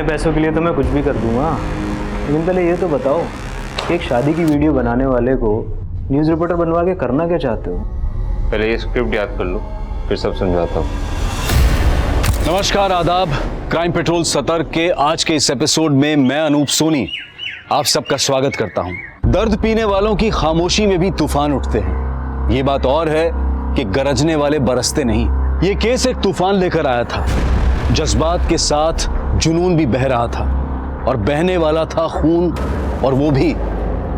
इतने पैसों के लिए तो मैं कुछ भी कर दूंगा, लेकिन पहले ये तो बताओ कि एक शादी की वीडियो बनाने वाले को न्यूज़ रिपोर्टर बनवा के करना क्या चाहते हो? पहले ये स्क्रिप्ट याद कर लो, फिर सब समझाता हूँ। नमस्कार, आदाब। क्राइम पेट्रोल सतर्क के आज के इस एपिसोड में मैं अनूप सोनी आप सबका स्वागत करता हूं। दर्द पीने वालों की खामोशी में भी तूफान उठते हैं। ये बात और है कि गरजने वाले बरसते नहीं। ये केस एक तूफान लेकर आया था। जज्बात के साथ जुनून भी बह रहा था और बहने वाला था खून, और वो भी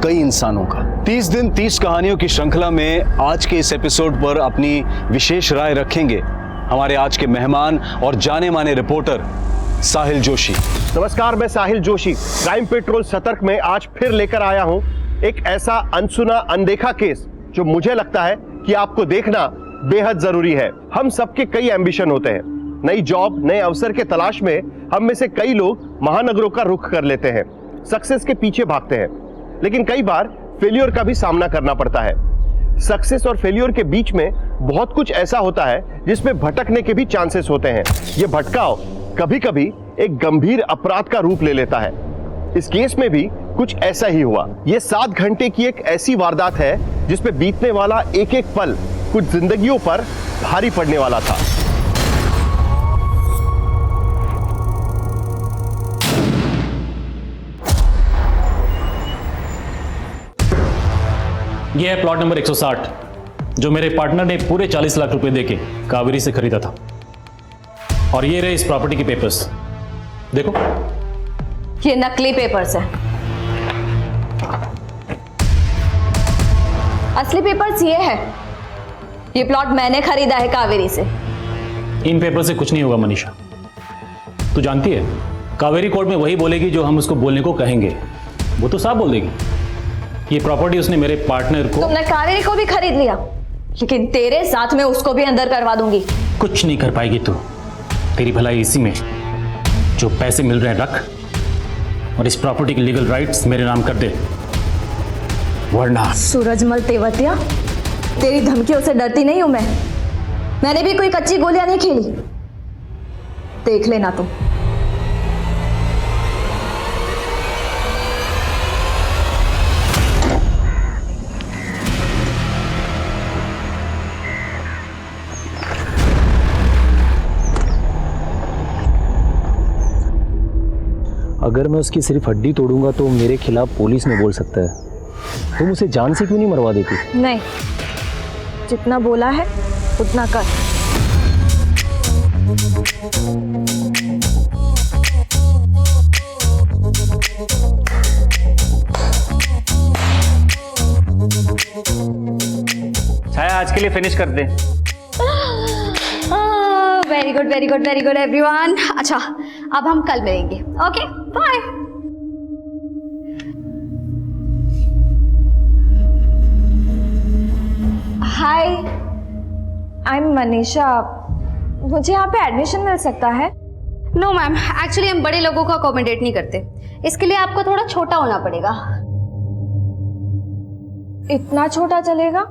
कई इंसानों का। 30 दिन 30 कहानियों की श्रृंखला में आज के इस एपिसोड पर अपनी विशेष राय रखेंगे हमारे आज के मेहमान और जाने माने रिपोर्टर साहिल जोशी। नमस्कार, मैं साहिल जोशी क्राइम पेट्रोल सतर्क में आज फिर लेकर आया हूं एक ऐसा अनसुना अनदेखा केस जो मुझे लगता है कि आपको देखना बेहद जरूरी है। हम सबके कई एम्बिशन होते हैं। नई जॉब, नए अवसर के तलाश में हम में से कई लोग महानगरों का रुख कर लेते हैं, सक्सेस के पीछे भागते हैं, लेकिन कई बार फेलियर का भी सामना करना पड़ता है। सक्सेस और फेलियर के बीच में बहुत कुछ ऐसा होता है जिसमें भटकने के भी चांसेस होते हैं। यह भटकाव कभी कभी एक गंभीर अपराध का रूप ले लेता है। इस केस में भी कुछ ऐसा ही हुआ। यह 7 घंटे की एक ऐसी वारदात है जिसमें बीतने वाला एक एक पल कुछ जिंदगियों पर भारी पड़ने वाला था। यह है प्लॉट नंबर 160 जो मेरे पार्टनर ने पूरे 40 लाख रुपए देके कावेरी से खरीदा था। और ये रहे इस प्रॉपर्टी के पेपर्स, देखो। ये नकली पेपर्स है। असली पेपर्स ये है। ये प्लॉट मैंने खरीदा है कावेरी से। इन पेपर से कुछ नहीं होगा मनीषा। तू जानती है कावेरी कोर्ट में वही बोलेगी जो हम उसको बोलने को कहेंगे। वो तो साफ बोल देगी। ये प्रॉपर्टी उसने मेरे पार्टनर को। तुमने कावेरी को भी खरीद लिया, लेकिन तेरे साथ में उसको भी अंदर करवा दूंगी। कुछ नहीं कर पाएगी तू। तेरी भलाई इसी में, जो पैसे मिल रहे हैं रख, और इस प्रॉपर्टी के लीगल राइट्स मेरे नाम कर दे, वरना। सूरजमल तेवतिया, तेरी धमकियों से डरती नहीं हूं मैं। मैंने भी कोई कच्ची गोलियां नहीं खेली। देख लेना तुम। अगर मैं उसकी सिर्फ हड्डी तोड़ूंगा तो मेरे खिलाफ पुलिस में बोल सकता है। तुम उसे जान से क्यों नहीं मरवा देती? नहीं, जितना बोला है उतना कर। छाया, आज के लिए फिनिश कर दे। Very good very good very good everyone. अच्छा, अब हम कल मिलेंगे। Okay, bye. Hi, I am Manisha. मुझे यहाँ पे एडमिशन मिल सकता है? नो मैम, एक्चुअली हम बड़े लोगों को अकोमोडेट नहीं करते। इसके लिए आपको थोड़ा छोटा होना पड़ेगा। इतना छोटा चलेगा?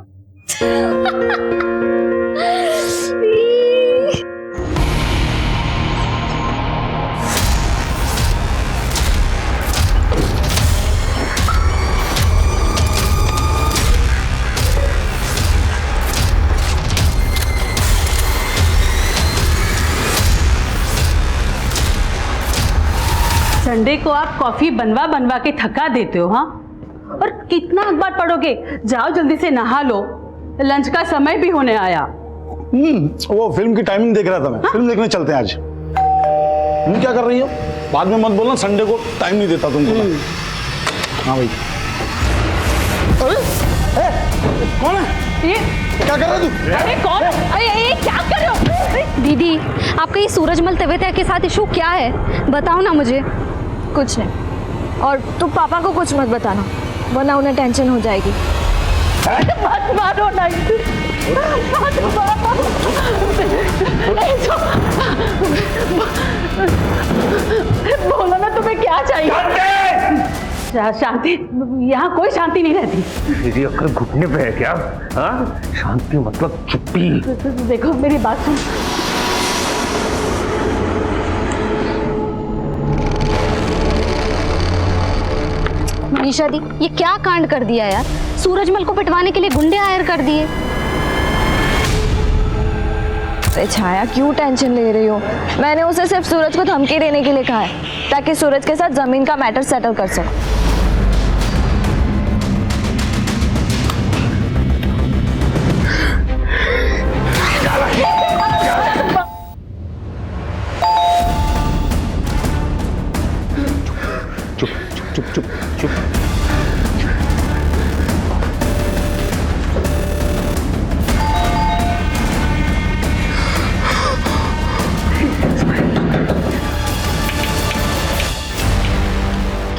संडे को आप कॉफी बनवा बनवा के थका देते हो, हाँ? और कितना अखबार पढ़ोगे? जाओ जल्दी से नहा लो, लंच का समय भी होने आया। वो फिल्म की टाइमिंग देख रहा था मैं। हाँ? फिल्म देखने चलते हैं आज। तुम क्या कर रही हो? बाद में मत बोलना, संडे को टाइम नहीं देता तुमको। हाँ भाई। अरे कौन है ये? क्या कर रहा है तू? अरे कौन? अरे क्या कर रहे हो? दीदी, आपका ये सूरजमल तेवतिया के साथ इशू क्या है? बताओ ना मुझे। कुछ नहीं। और तुम पापा को कुछ मत बताना, वरना उन्हें टेंशन हो जाएगी। मत मारो नहीं, मत मारो। बोलो ना, तुम्हें क्या चाहिए? शांति? यहाँ कोई शांति नहीं रहती। दीदी अक्कल घुटने पे है क्या? हाँ, शांति मतलब चुप्पी। देखो मेरी बात सुन। निशा दी, ये क्या कांड कर दिया यार। सूरजमल को पिटवाने के लिए गुंडे हायर कर दिए। अरे छाया, क्यों टेंशन ले रही हो? मैंने उसे सिर्फ सूरज को धमकी देने के लिए कहा है ताकि सूरज के साथ जमीन का मैटर सेटल कर सको। चुप चुप चुप चुप।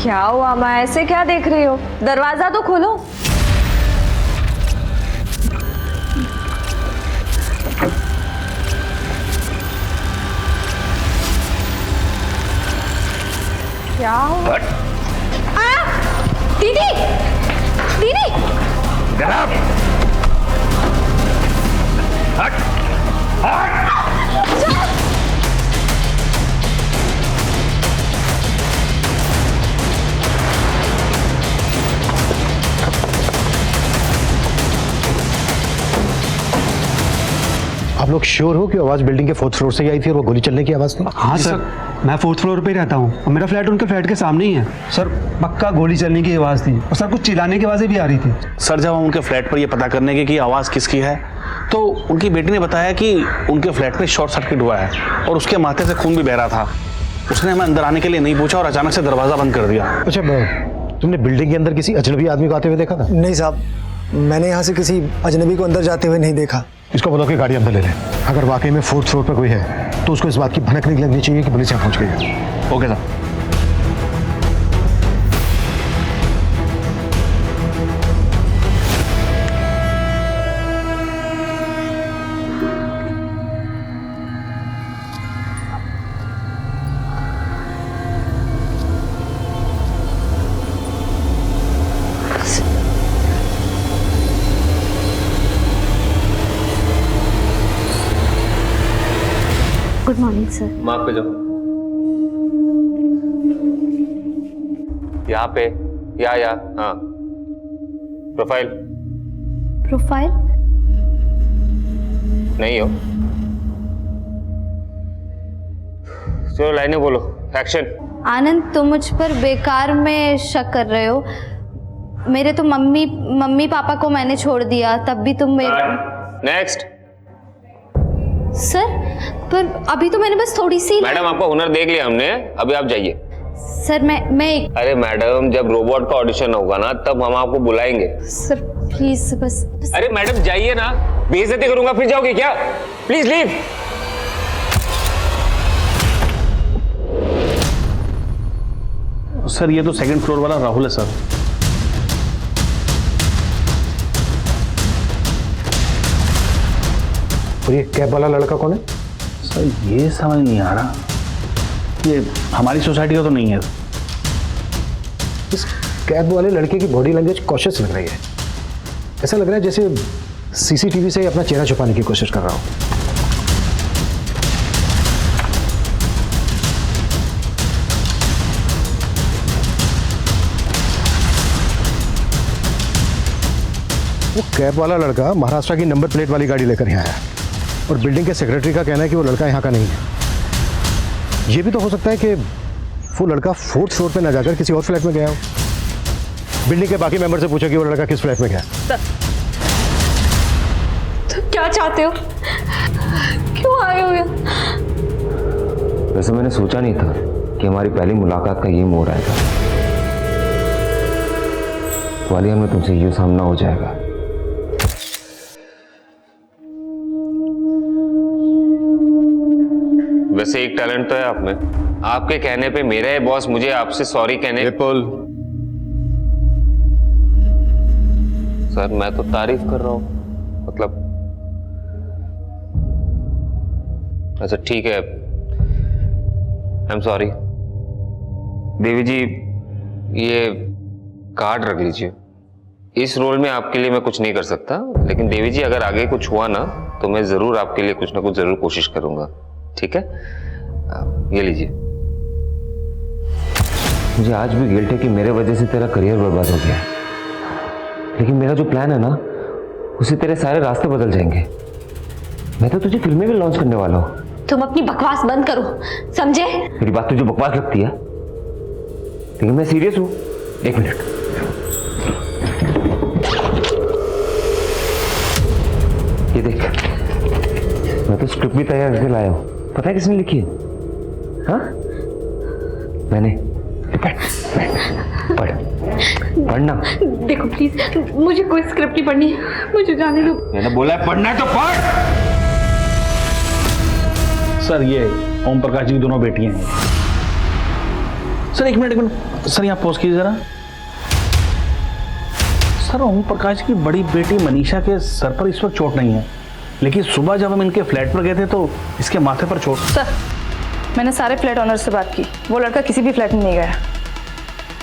क्या हुआ माँ, ऐसे क्या देख रही हो? दरवाजा तो खोलो। क्या हुआ? दीदी, दीदी, जनाब, हट, हट। आप लोग श्योर हो कि आवाज बिल्डिंग के 4th फ्लोर से ही आई थी और वो गोली चलने की आवाज थी? हाँ सर, मैं 4th फ्लोर पे ही रहता हूँ और मेरा फ्लैट उनके फ्लैट के सामने ही है। सर पक्का गोली चलने की आवाज़ थी और सर कुछ चिल्लाने की आवाज़ें भी आ रही थी। सर जब हम उनके फ्लैट पर ये पता करने की कि आवाज़ किसकी है तो उनकी बेटी ने बताया कि उनके फ्लैट में शॉर्ट सर्किट हुआ है और उसके माथे से खून भी बह रहा था। उसने हमें अंदर आने के लिए नहीं पूछा और अचानक से दरवाज़ा बंद कर दिया। अच्छा, तुमने बिल्डिंग के अंदर किसी अजनबी आदमी को आते हुए देखा था? नहीं साहब, मैंने यहाँ से किसी अजनबी को अंदर जाते हुए नहीं देखा। इसको बोलो कि गाड़ी अंदर ले ले। अगर वाकई में 4th फ्लोर पर कोई है तो उसको इस बात की भनक नहीं लगनी चाहिए कि पुलिस यहाँ पहुँच गई है। Okay sir. Good morning sir. Mark पे जाओ। यहाँ पे या हाँ, प्रोफाइल प्रोफाइल नहीं हो। चलो लाइनें बोलो, एक्शन। आनंद, तुम मुझ पर बेकार में शक कर रहे हो। मेरे तो मम्मी पापा को मैंने छोड़ दिया, तब भी तुम मेरे। नेक्स्ट। सर पर अभी तो मैंने बस थोड़ी सी। मैडम आपका हुनर देख लिया हमने, अभी आप जाइए। सर मैं अरे मैडम, जब रोबोट का ऑडिशन होगा ना तब हम आपको बुलाएंगे। सर प्लीज बस। अरे मैडम जाइए ना, बेइज्जती करूंगा फिर जाओगे क्या? Please leave. सर ये तो 2nd फ्लोर वाला राहुल है सर। और ये कैब वाला लड़का कौन है? सर ये समझ नहीं आ रहा, ये हमारी सोसाइटी का तो नहीं है। इस कैब वाले लड़के की बॉडी लैंग्वेज कॉशियस लग रही है। ऐसा लग रहा है जैसे सीसीटीवी से अपना चेहरा छुपाने की कोशिश कर रहा हो। वो कैब वाला लड़का महाराष्ट्र की नंबर प्लेट वाली गाड़ी लेकर यहाँ आया और बिल्डिंग के सेक्रेटरी का कहना है कि वो लड़का यहाँ का नहीं है। ये भी तो हो सकता है कि वो लड़का 4th फ्लोर पे ना जाकर किसी और फ्लैट में गया हो। बिल्डिंग के बाकी मेंबर से पूछा कि वो लड़का किस फ्लैट में गया। तो क्या चाहते हो? क्यों आए हो यहाँ? वैसे मैंने सोचा नहीं था कि हमारी पहली मुलाकात का ये मोड़ आएगा। ग्वालियर में तुमसे ये सामना हो जाएगा। वैसे एक टैलेंट तो है आप में। आपके कहने पे मेरे बॉस मुझे आपसे सॉरी कहने। विपुल, सर मैं तो तारीफ कर रहा हूं, मतलब अच्छा ठीक है, आई एम सॉरी। देवी जी ये कार्ड रख लीजिए। इस रोल में आपके लिए मैं कुछ नहीं कर सकता, लेकिन देवी जी अगर आगे कुछ हुआ ना तो मैं जरूर आपके लिए कुछ ना कुछ जरूर कोशिश करूंगा, ठीक है? ये लीजिए। मुझे आज भी गिल्ट है कि मेरे वजह से तेरा करियर बर्बाद हो गया, लेकिन मेरा जो प्लान है ना, उससे तेरे सारे रास्ते बदल जाएंगे। मैं तो तुझे फिल्में भी लॉन्च करने वाला हूँ। तुम अपनी बकवास बंद करो, समझे? मेरी बात तुझे बकवास लगती है, लेकिन मैं सीरियस हूँ। एक मिनट, ये देख, मैं तो स्क्रिप्ट भी तैयार करके लाया हूँ। पता है किसने लिखी है? हाँ, मैंने। पढ़, पढ़ना। देखो प्लीज, मुझे कोई स्क्रिप्ट नहीं पढ़नी, मुझे जाने दो। मैंने बोला है पढ़ना है तो पढ़। सर ये ओम प्रकाश जी की दोनों बेटियां हैं। सर एक मिनट सर, यहाँ पॉज कीजिए जरा। सर ओम प्रकाश की बड़ी बेटी मनीषा के सर पर इस वक्त चोट नहीं है, लेकिन सुबह जब हम इनके फ्लैट पर गए थे तो इसके माथे पर चोट। सर, मैंने सारे फ्लैट ऑनर से बात की, वो लड़का किसी भी फ्लैट में नहीं गया।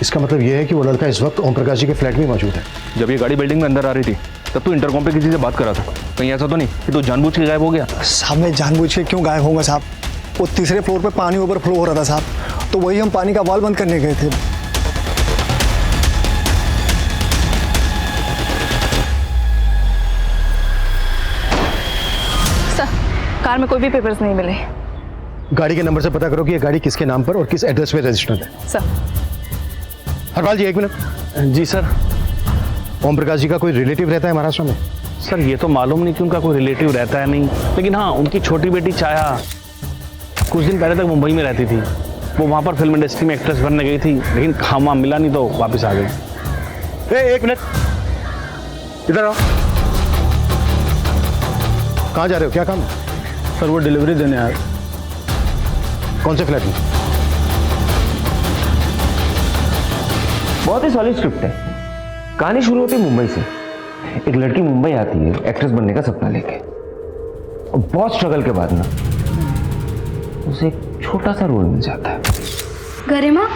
इसका मतलब यह है कि वो लड़का इस वक्त ओम प्रकाश जी के फ्लैट में मौजूद है। जब ये गाड़ी बिल्डिंग में अंदर आ रही थी तब तू इंटरकॉम पे किसी से बात कर रहा था। कहीं ऐसा तो नहीं कि तू जानबूझ के गायब हो गया? साहब मैं जानबूझ के क्यों गायब होऊंगा साहब? वो तीसरे फ्लोर पे पानी ओवरफ्लो हो रहा था साहब, तो वही हम पानी का वाल बंद करने गए थे। सर, कार में कोई भी पेपर्स नहीं मिले। गाड़ी के नंबर से पता करो कि ये गाड़ी किसके नाम पर और किस एड्रेस पे रजिस्टर्ड है। सर। हरपाल जी एक मिनट। जी सर। ओम प्रकाश जी का कोई रिलेटिव रहता है महाराष्ट्र में? सर ये तो मालूम नहीं कि उनका कोई रिलेटिव रहता है नहीं, लेकिन हाँ उनकी छोटी बेटी छाया कुछ दिन पहले तक मुंबई में रहती थी। वो वहाँ पर फिल्म इंडस्ट्री में एक्ट्रेस बनने गई थी, लेकिन काम वाम मिला नहीं तो वापस आ गई। एक मिनट, इधर आओ। कहाँ जा रहे हो, क्या काम? सर वो डिलीवरी देने आए। कौन से फ्लैट में? बहुत ही सॉलिड स्क्रिप्ट है। कहानी शुरू होती है मुंबई से। एक लड़की मुंबई आती है एक्ट्रेस बनने का सपना लेके, और बहुत स्ट्रगल के बाद ना उसे एक छोटा सा रोल मिल जाता है। गरिमा,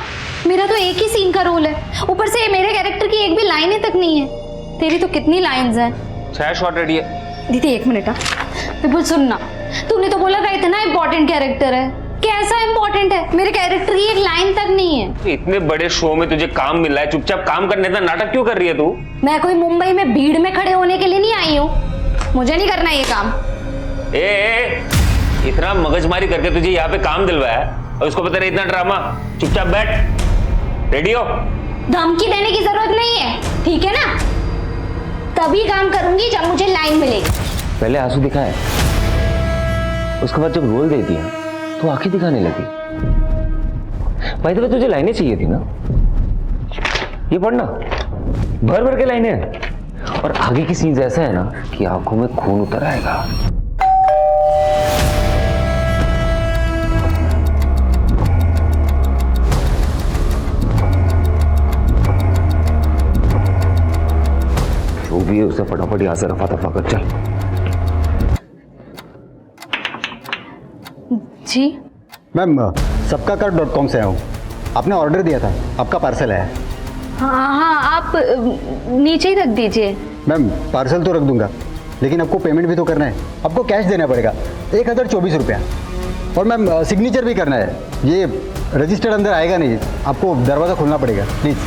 मेरा तो एक ही सीन का रोल है, ऊपर से मेरे कैरेक्टर की एक भी लाइन तक नहीं है। तेरी तो कितनी लाइंस हैं? 6 शॉट रेडी है। दीदी एक मिनट। विपुल सुनना, तूने तो बोला था इतना इंपॉर्टेंट कैरेक्टर है। कैसा इंपॉर्टेंट है? मेरे कैरेक्टर की एक लाइन तक नहीं है। इतने बड़े शो में तुझे काम मिला है, चुपचाप काम करने का नाटक क्यों कर रही है तू? मैं कोई मुंबई में भीड़ में खड़े होने के लिए नहीं आई हूँ, मुझे नहीं करना ये काम। इतना मगजमारी करके तुझे यहाँ पे काम दिलवाया है और उसको पता नहीं इतना ड्रामा। चुपचाप बैठ, रेडी हो। धमकी देने की जरूरत नहीं है, ठीक है ना? तभी काम करूंगी जब मुझे लाइन मिलेगी। पहले आंसू दिखाए, उसके बाद जब रोल दे दिया तो आंखें दिखाने लगी। भाई तो तुझे लाइनें चाहिए थी ना, ये पढ़ना, भर भर के लाइनें हैं। और आगे की सीन्स ऐसा है ना कि आंखों में खून उतर आएगा। जो भी है उसे फटाफट यहाँ से रफा दफा कर। चल। जी मैम, सबकाकार.com से आया हूँ। आपने ऑर्डर दिया था, आपका पार्सल है। हाँ, आप नीचे ही रख दीजिए। मैम पार्सल तो रख दूंगा, लेकिन आपको पेमेंट भी तो करना है। आपको कैश देना पड़ेगा 1024 रुपया। और मैम सिग्नेचर भी करना है। ये रजिस्टर्ड अंदर आएगा नहीं, आपको दरवाज़ा खोलना पड़ेगा प्लीज़।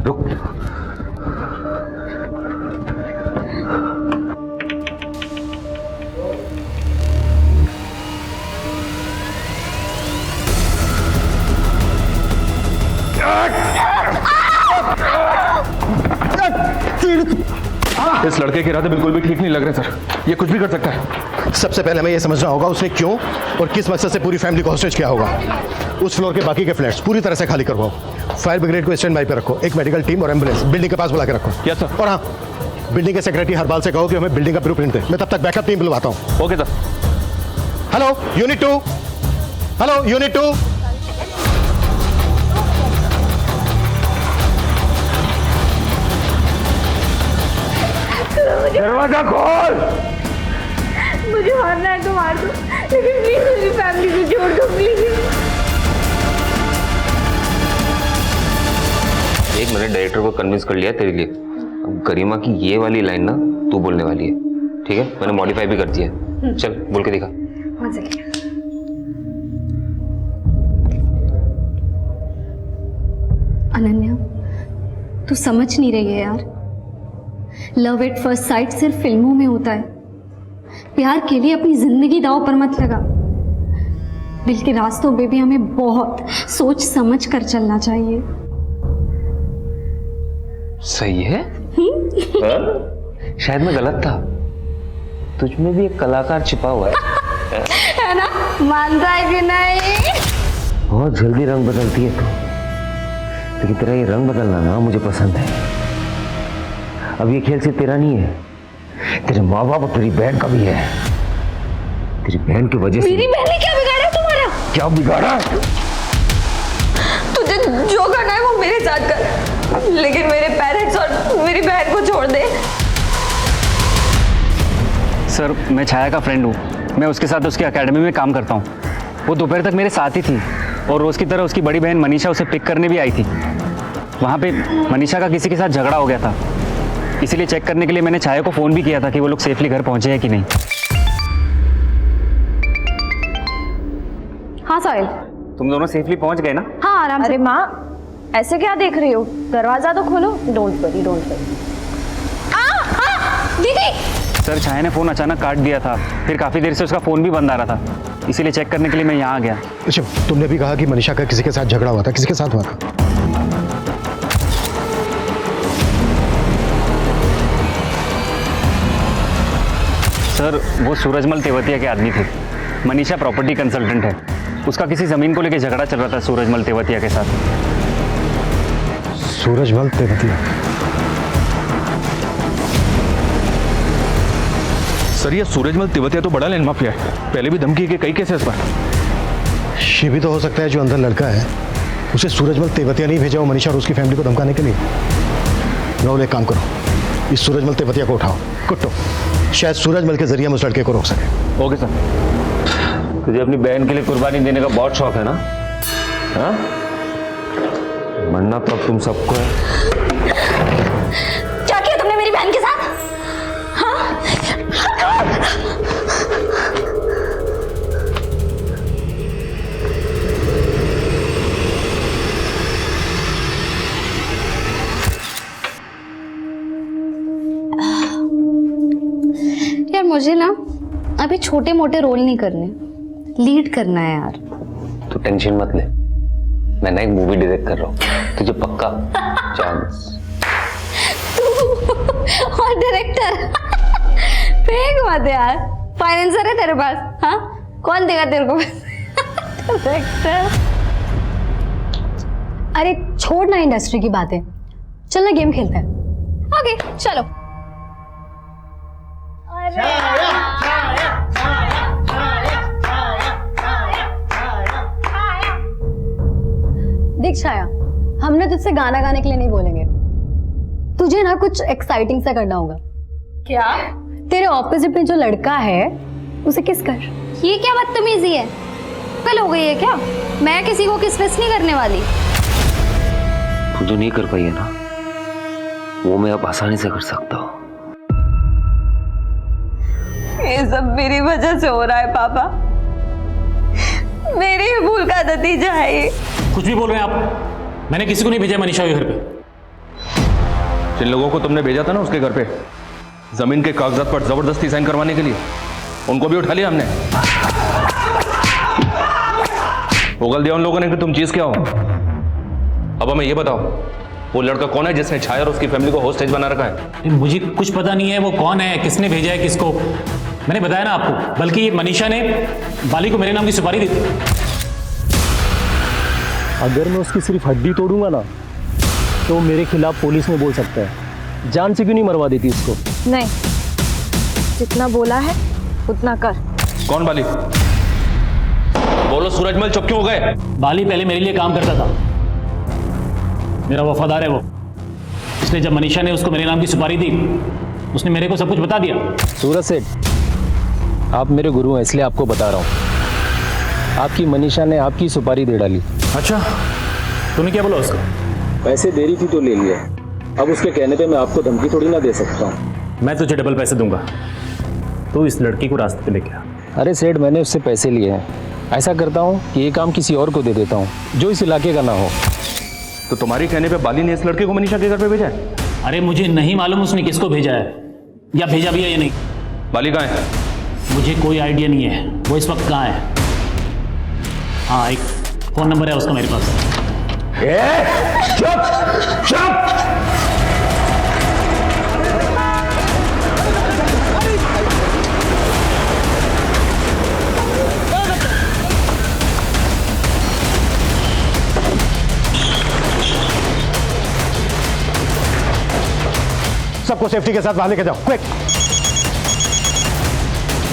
रुक, इस लड़के के इरादे बिल्कुल भी ठीक नहीं लग रहे सर। ये कुछ भी कर सकता है। सबसे पहले हमें यह समझना होगा उसने क्यों और किस मकसद से पूरी फैमिली को हॉस्टेज किया होगा। उस फ्लोर के बाकी के फ्लैट्स पूरी तरह से खाली करवाओ। फायर ब्रिगेड को स्टैंड बाई पे रखो। एक मेडिकल टीम और एम्बुलेंस बिल्डिंग के पास बुला के रखो। Yes sir. और हाँ, बिल्डिंग के सेक्रेटरी हरपाल से कहो कि हमें बिल्डिंग का ब्लूप्रिंट दे। मैं तब तक बैकअप टीम बुलवाता हूँ। Okay sir. Hello unit 2, hello unit 2। दरवाजा खोल। मुझे मारना है तो मार दो, लेकिन प्लीज मेरी फैमिली को छोड़ दो प्लीज। एक मैंने डायरेक्टर को कन्विंस कर लिया तेरे लिए। अब गरिमा की ये वाली लाइन ना तू बोलने वाली है, ठीक है? मैंने मॉडिफाई भी कर दिया है। चल बोल के दिखा। मजे लिया। अनन्या, तू समझ नहीं रही है यार। लव एट फर्स्ट साइट सिर्फ फिल्मों में होता है। प्यार के लिए अपनी जिंदगी दांव पर मत लगा। दिल के रास्तों पे भी हमें बहुत सोच समझ कर चलना चाहिए। सही है। शायद मैं गलत था। तुझ में भी एक कलाकार छिपा हुआ है। है ना? मानता है कि नहीं? बहुत जल्दी रंग बदलती है तू, लेकिन तेरा ये रंग बदलना ना मुझे पसंद है। अब ये खेल सिर्फ तेरा नहीं है, तेरे माँ बाप और तेरी बहन का भी है। तेरी बहन की वजह से। मेरी बहन ने क्या बिगाड़ा तुम्हारा? क्या बिगाड़ा? तुझे जो करना है वो मेरे साथ कर, लेकिन मेरे पेरेंट्स और मेरी बहन को छोड़ दे। सर, मैं छाया का फ्रेंड हूँ। मैं उसके साथ उसकी एकेडमी में काम करता हूँ। वो दोपहर तक मेरे साथ ही थी और रोज़ की तरह उसकी बड़ी बहन मनीषा उसे पिक करने भी आई थी। वहाँ पे मनीषा का किसी के साथ झगड़ा हो गया था, इसीलिए चेक करने के लिए मैंने छाया को फ़ोन भी किया था कि वो लोग सेफली घर पहुँचे हैं कि नहीं। हाँ साहिल, तुम दोनों सेफली पहुँच गए ना? हाँ आराम से। अरे माँ, ऐसे क्या देख रही हो? दरवाजा तो खोलो। Don't worry, don't worry. दीदी! सर, छाया ने फ़ोन अचानक काट दिया था, फिर काफ़ी देर से उसका फ़ोन भी बंद आ रहा था, इसीलिए चेक करने के लिए मैं यहाँ आ गया। अच्छा, तुमने भी कहा कि मनीषा का किसी के साथ झगड़ा हुआ था। किसके साथ हुआ था? सर, वो सूरजमल तेवतिया के आदमी थे। मनीषा प्रॉपर्टी कंसल्टेंट है। उसका किसी ज़मीन को लेकर झगड़ा चल रहा था सूरजमल तेवतिया के साथ। सूरजमल तेवतिया? सर, ये सूरजमल तेवतिया तो बड़ा लैंड माफिया है। पहले भी धमकी के कई केसेस पर। ये भी तो हो सकता है जो अंदर लड़का है उसे सूरजमल तेवतिया नहीं भेजा हो मनीषा और उसकी फैमिली को धमकाने के लिए। राहुल, एक काम करो, इस सूरजमल तेवतिया को उठाओ, कुट्टो। शायद सूरजमल के जरिए हम उस लड़के को रोक सके। Okay sir. तुझे अपनी बहन के लिए कुर्बानी देने का बहुत शौक है ना? हाँ, मरना तो अब तुम सबको है। क्या किया तुमने मेरी बहन के साथ? हाँ? यार मुझे ना अभी छोटे मोटे रोल नहीं करने, लीड करना है यार। तू टेंशन मत ले, मैं ना एक मूवी डायरेक्ट कर रहा हूँ, तुझे पक्का चांस। और डायरेक्टर? फेंक मत यार, फाइनेंसर है तेरे पास? हाँ, कौन देगा तेरे को डायरेक्टर? अरे छोड़ ना इंडस्ट्री की बातें, चल ना गेम खेलते हैं। ओके चलो। देख छाया, हमने तुझसे गाना गाने के लिए नहीं बोलेंगे। तुझे ना कुछ एक्साइटिंग सा करना होगा। क्या? तेरे ऑपोजिट में जो लड़का है उसे किस कर। ये क्या बदतमीजी है? कल हो गई है क्या? मैं किसी को किस विस नहीं करने वाली। तू जो नहीं कर पाई है ना, वो मैं अब आसानी से कर सकता हूँ। ये सब मेरी वजह से हो रहा है पापा। मेरी ही भूल का नतीजा है ये। कुछ भी बोल रहे हैं आप? मैंने किसी को नहीं भेजा मनीषा के घर पे। जिन लोगों को तुमने भेजा था ना उसके घर पे जमीन के कागजात पर जबरदस्ती साइन करवाने के लिए, उनको भी उठा लिया हमने। उगल दिया उन लोगों ने कि तुम चीज क्या हो। अब हमें ये बताओ, वो लड़का कौन है जिसने छाया और उसकी फैमिली को होस्टेज बना रखा है? मुझे कुछ पता नहीं है वो कौन है, किसने भेजा है किसको। मैंने बताया ना आपको, बल्कि ये मनीषा ने बाली को मेरे नाम की सुपारी दी थी। अगर मैं उसकी सिर्फ हड्डी तोड़ूंगा ना तो वो मेरे खिलाफ पुलिस में बोल सकता है। जान से क्यों नहीं मरवा देती इसको? नहीं, जितना बोला है उतना कर। कौन बाली? बोलो सूरजमल, चुप क्यों हो गए? बाली पहले मेरे लिए काम करता था, मेरा वफादार है वो। इसलिए जब मनीषा ने उसको मेरे नाम की सुपारी दी, उसने मेरे को सब कुछ बता दिया। सूरज सेठ, आप मेरे गुरु हैं इसलिए आपको बता रहा हूँ। आपकी मनीषा ने आपकी सुपारी दे डाली। अच्छा, तूने क्या बोला उसको? पैसे दे रही थी तो ले लिया। अब उसके कहने पे मैं आपको धमकी थोड़ी ना दे सकता हूँ। मैं तुझे डबल पैसे दूंगा, तू इस लड़की को रास्ते पे लेके आ। अरे सेठ, मैंने उससे पैसे लिए हैं। ऐसा करता हूँ कि ये काम किसी और को दे देता हूँ जो इस इलाके का ना हो। तो तुम्हारी कहने पे बाली ने इस लड़के को मनीषा के घर पे भेजा है? अरे मुझे नहीं मालूम उसने किसको भेजा है या भेजा भी है या नहीं। बाली कहाँ है? मुझे कोई आइडिया नहीं है वो इस वक्त कहाँ है। हाँ, एक फ़ोन नंबर है उसका मेरे पास। चुप चुप। सबको सेफ्टी के साथ बाहर लेके जाओ, क्विक।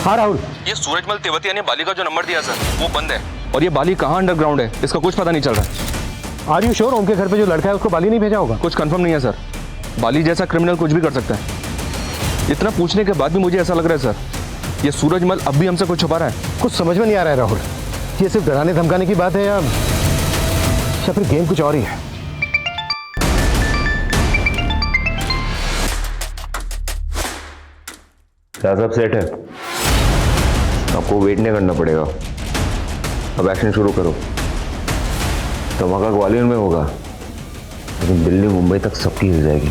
हाँ राहुल, ये सूरजमल तेवतिया ने बाली का जो नंबर दिया सर वो बंद है, और ये बाली कहाँ अंडरग्राउंड है इसका कुछ पता नहीं चल रहा। आर यू श्योर उनके घर पे जो लड़का है उसको बाली नहीं भेजा होगा? कुछ कंफर्म नहीं है सर। बाली जैसा क्रिमिनल कुछ भी कर सकता है। इतना पूछने के बाद भी मुझे ऐसा लग रहा है सर ये सूरजमल अब भी हमसे कुछ छुपा रहा है। कुछ समझ में नहीं आ रहा है राहुल, ये सिर्फ डराने धमकाने की बात है या फिर गेम कुछ और ही है? सब सेट है, आपको वेट नहीं करना पड़ेगा। अब एक्शन शुरू करो। धमाका ग्वालियर में होगा लेकिन दिल्ली मुंबई तक सबकी हो जाएगी।